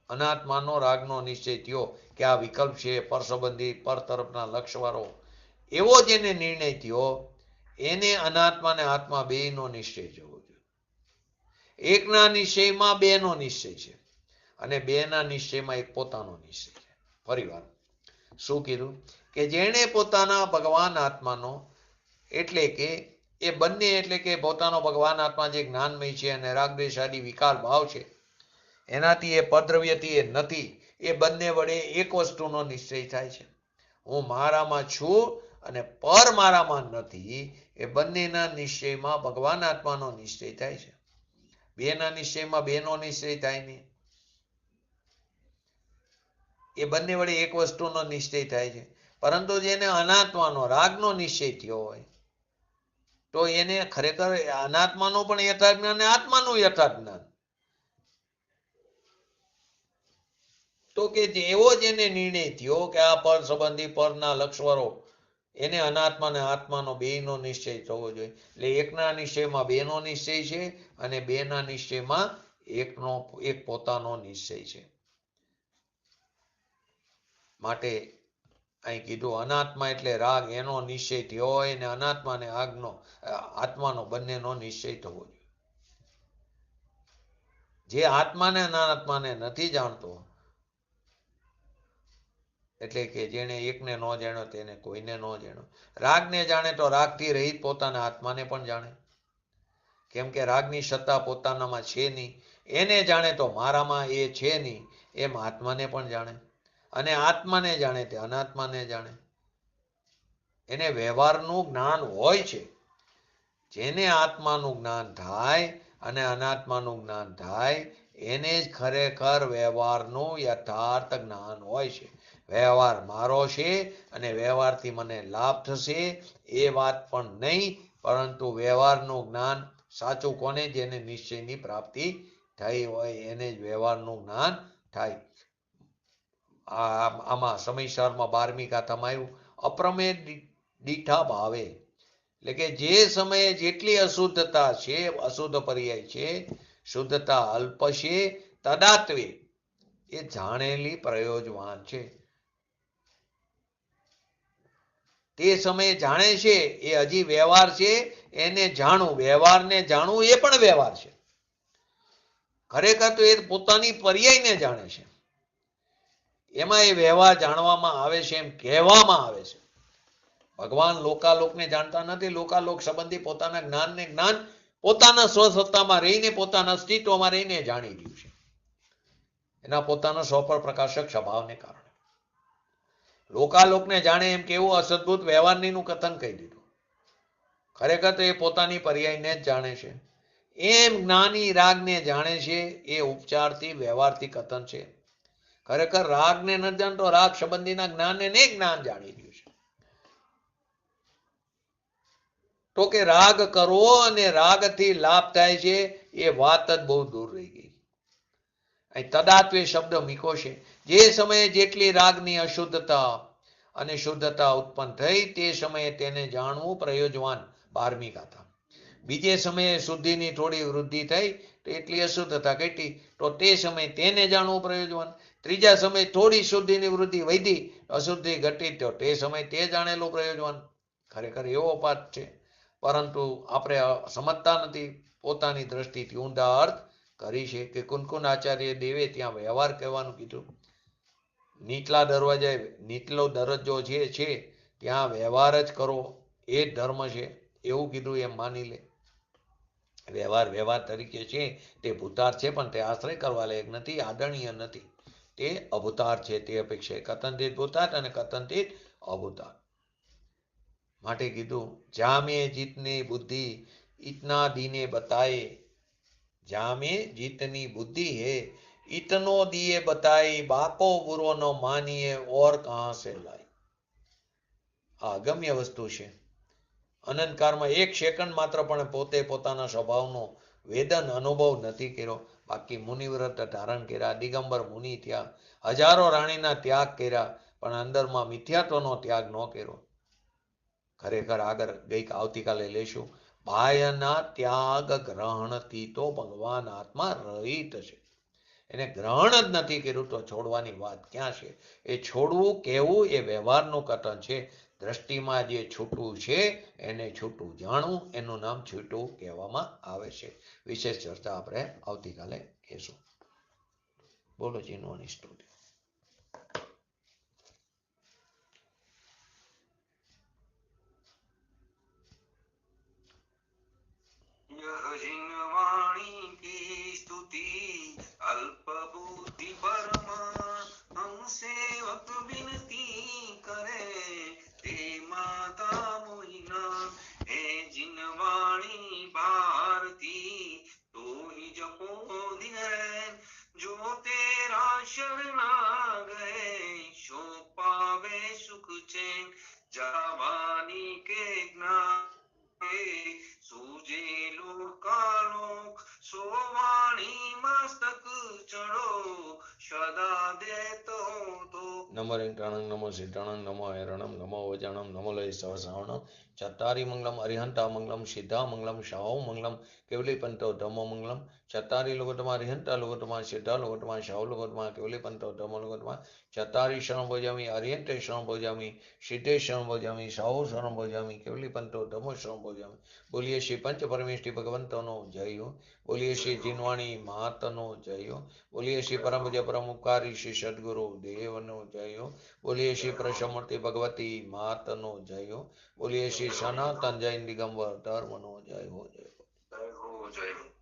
અનાત્માનો રાગનો નિશ્ચય થયો કે આ વિકલ્પ છે, પર સંબંધી, પર તરફના લક્ષવાળો, એવો જેને નિર્ણય થયો, એને અનાત્મા ને આત્મા બેનો નિશ્ચય જવો જોઈએ. એકના નિશ્ચયમાં બેનો નિશ્ચય છે અને બેના નિશ્ચયમાં એક પોતાનો નિશ્ચય છે. ફરીવાર શું કીધું? કે જેણે પોતાના ભગવાન આત્માનો, એટલે કે એ બંને, એટલે કે પોતાનો ભગવાન આત્મા જે જ્ઞાનમય છે અને રાગદ્વેષ આદિ વિકાર ભાવ છે, એનાથી એ પદ્રવ્યથી એ નથી. એ બંને વડે એક વસ્તુનો નિશ્ચય થાય છે. હું મારામાં છું અને પર મારામાં નથી. એ બંનેના નિશ્ચયમાં ભગવાન આત્માનો નિશ્ચય થાય છે. બેના નિશ્ચયમાં બેનો નિશ્ચય થાય નહીં. એ બંને વડે એક વસ્તુનો નિશ્ચય થાય છે. પરંતુ જેને અનાત્માનો રાગનો નિશ્ચય થયો હોય તો એને ખરેખર અનાત્માનું પણ યથાર્થ જ્ઞાન અને આત્માનું યથાર્થ જ્ઞાન. તો કે એવો જેને નિર્ણય થયો કે આ પર સંબંધી, પરના લક્ષવાળો, એને અનાત્મા અને આત્માનો બેનો નિશ્ચય થવો જોઈએ. એટલે એકના નિશ્ચયમાં બેનો નિશ્ચય છે અને બેના નિશ્ચયમાં એક પોતાનો નિશ્ચય છે. માટે અહીં કીધું અનાત્મા એટલે રાગ, એનો નિશ્ચય થયો હોય ને અનાત્મા ને આત્માનો બંનેનો નિશ્ચય થવો જોઈએ. જે આત્માને અનાત્માને નથી જાણતો, એટલે કે જેને એકને ન જાણ્યો તેને કોઈને ન જાણ્યો. રાગને જાણે તો રાગથી રહિત પોતાના આત્માને પણ જાણે. કેમ કે રાગની સત્તા પોતાનામાં છે નહીં. એને જાણે તો મારામાં એ છે નહીં, એમ આત્માને પણ જાણે, અને આત્માને જાણે તે અનાત્માને જાણે. એને વ્યવહારનું જ્ઞાન હોય છે. જેને આત્માનું જ્ઞાન થાય અને અનાત્માનું જ્ઞાન થાય એને જ ખરેખર વ્યવહારનું યથાર્થ જ્ઞાન હોય છે. વ્યવહાર મારો છે અને વ્યવહારથી મને લાભ થશે એ વાત પણ નહીં, પરંતુ વ્યવહારનું જ્ઞાન સાચું કોને? જેને નિશ્ચયની પ્રાપ્તિ થઈ હોય એને જ વ્યવહારનું જ્ઞાન થાય. આમાં સમયસરમાં 12મી ગાથામાં આવ્યું, અપ્રમેય દીઠા ભાવે, એટલે કે જે સમયે જેટલી અશુદ્ધતા છે, અશુદ્ધ પર્યાય છે, શુદ્ધતા અલ્પ છે, તદાત્વે એ જાણેલી પ્રયોજવાન છે. તે સમયે જાણે છે એ હજી વ્યવહાર છે, એને જાણવું, વ્યવહારને જાણવું એ પણ વ્યવહાર છે. ખરેખર તો એ પોતાની પર્યાયને જાણે છે. એમાં એ વ્યવહાર જાણવામાં આવે છે એમ કહેવામાં આવે છે. ભગવાન લોકાલોકને જાણતા નથી. લોકાલોક સંબંધી પોતાના જ્ઞાનને જ્ઞાન પોતાના સ્વસત્તામાં રહીને, પોતાના અસ્તિત્વમાં રહીને જાણી રહ્યું છે, એના પોતાના સ્વપર પ્રકાશક સ્વભાવને કારણે. લોકાલોકને જાણે એમ કેવું અસદભૂત વ્યવહારનીનું કથન કહી દીધું. ખરેખર તો એ પોતાની પર્યાયને જ જાણે છે. એમ જ્ઞાની રાગને જાણે છે એ ઉપચારથી વ્યવહારથી કથન છે. ખરેખર રાગને નથી જાણતો, રાગ સંબંધીના જ્ઞાનને જ્ઞાન જાણી રહ્યું છે. તો કે રાગ કરવો અને રાગથી લાભ થાય છે એ વાત જ બહુ દૂર રહી ગઈ. અહીં તદાત્વે શબ્દ મીકો છે. જે સમયે જેટલી રાગની અશુદ્ધતા અને શુદ્ધતા ઉત્પન્ન થઈ તે સમયે તેને જાણવું પ્રયોજવાન. 12મી ગાથા. બીજે સમયે શુદ્ધિની થોડી વૃદ્ધિ થઈ તો એટલી અશુદ્ધતા ઘટી તો તે સમયે તેને જાણવું પ્રયોજવાન. ત્રીજા સમયે થોડી શુદ્ધિની વૃદ્ધિ વધી, અશુદ્ધિ ઘટી તો તે સમયે તે જાણેલું પ્રયોજવાન. ખરેખર એવો પાઠ છે, પરંતુ આપણે સમજતા નથી. પોતાની દ્રષ્ટિથી ઊંધા અર્થ કરી છે કે કુનકુન આચાર્ય દેવે ત્યાં વ્યવહાર કહેવાનું કીધું. નીચલા દરવાજાએ નીચલો દરજ્જો છે ત્યાં વ્યવહાર જ કરો એ જ ધર્મ છે એવું કીધું એમ માની લે. વ્યવહાર તરીકે છે તે ભૂતાર્થ છે, પણ તે આશ્રય કરવા લાયક નથી, આદરણીય નથી. તે અભૂતાર્થ છે. તે અપેક્ષા કથનથી ભૂતાર્થ અને કથનથી અભૂતાર્થ માટે કીધું. જામે જીતની બુદ્ધિ ઇતના દીને બતાએ, જામે જીતની બુદ્ધિ હે ઇતનો દિए बताई, बाको बुरो न मानिए और कहां से लाई. આ અગમ્ય વસ્તુ છે. અનંતકાળમાં એક સેકન્ડ માત્ર પણ પોતે પોતાના સ્વભાવનો વેદન અનુભવ નથી કર્યો. બાકી મુનિવ્રત ધારણ કર્યા, દિગંબર મુનિ થયા, હજારો રાણીના ત્યાગ કર્યા, પણ અંદરમાં મિથ્યાત્વનો ત્યાગ ન કર્યો. ખરેખર આગળ આવતીકાલે લેશું. બાહ્યના ત્યાગ ગ્રહણથી તો ભગવાન આત્મા રહિત છે. એને ગ્રહણ જ નથી કર્યું તો છોડવાની વાત ક્યાં છે? એ છોડવું કહેવું એ વ્યવહારનું કથન છે. દ્રષ્ટિમાં જે છૂટું છે એને છૂટું જાણવું, એનું નામ છૂટું કહેવામાં આવે છે. વિશેષ ચર્ચા આપણે આવતીકાલે કહેશું. બોલો જીનવાની સ્તુતિ. जिनवाणी की स्तुति अल्प बुद्धि परमा, हम सेवक विनती करे ते माता मोहिना. हे जिनवाणी भारती तो ही जपो दिन रैन, जो तेरा शरणा गए सो पावे सुख चैन. जावानी के ज्ञान सूजे लोकालोक, सोवाणी मस्तक चढ़ो सदा देतो तो. નમો રિંટાણં નમો સિદ્ધાણં નમો હૈરણં નમો વજાણં નમો લય સહસ્રાવણં. ચત્તારી મંગલમ અરિહંતા મંગલમ સિદ્ધા મંગલમ શાહો મંગલમ કેવલી પંતો ધમો મંગલમ. ચત્તારી લોકોતમાં અરિહંતા લોકોતમાં સિદ્ધા લોકોતમાં શાહો લોકોતમાં કેવલી પંતો ધમો લોકોતમાં. ચત્તારી શરણ ભોજામી અરિહંતે શરણ ભોજામી સિદ્ધે શરણ ભોજામી શાહો શરણ ભોજામી કેવલી પંતો ધમો શરણ ભોજામી. બોલીએ શ્રી પંચ પરમેષ્ઠી ભગવંતોનો જય હો. બોલીએ શ્રી જીનવાણી મહાતનો જય હો. બોલીએ શ્રી પરમ પૂજ્ય પરમ ઉપકારી શ્રી સદગુરુ દેવનો જય હો. બોલીએ શ્રી પ્રસમૂર્તિ ભગવતી માતનો જય હો. બોલીએ શ્રી સનાતન જૈન દિગંબર ધર્મનો જય હો. જય હો. પ્રભુ જય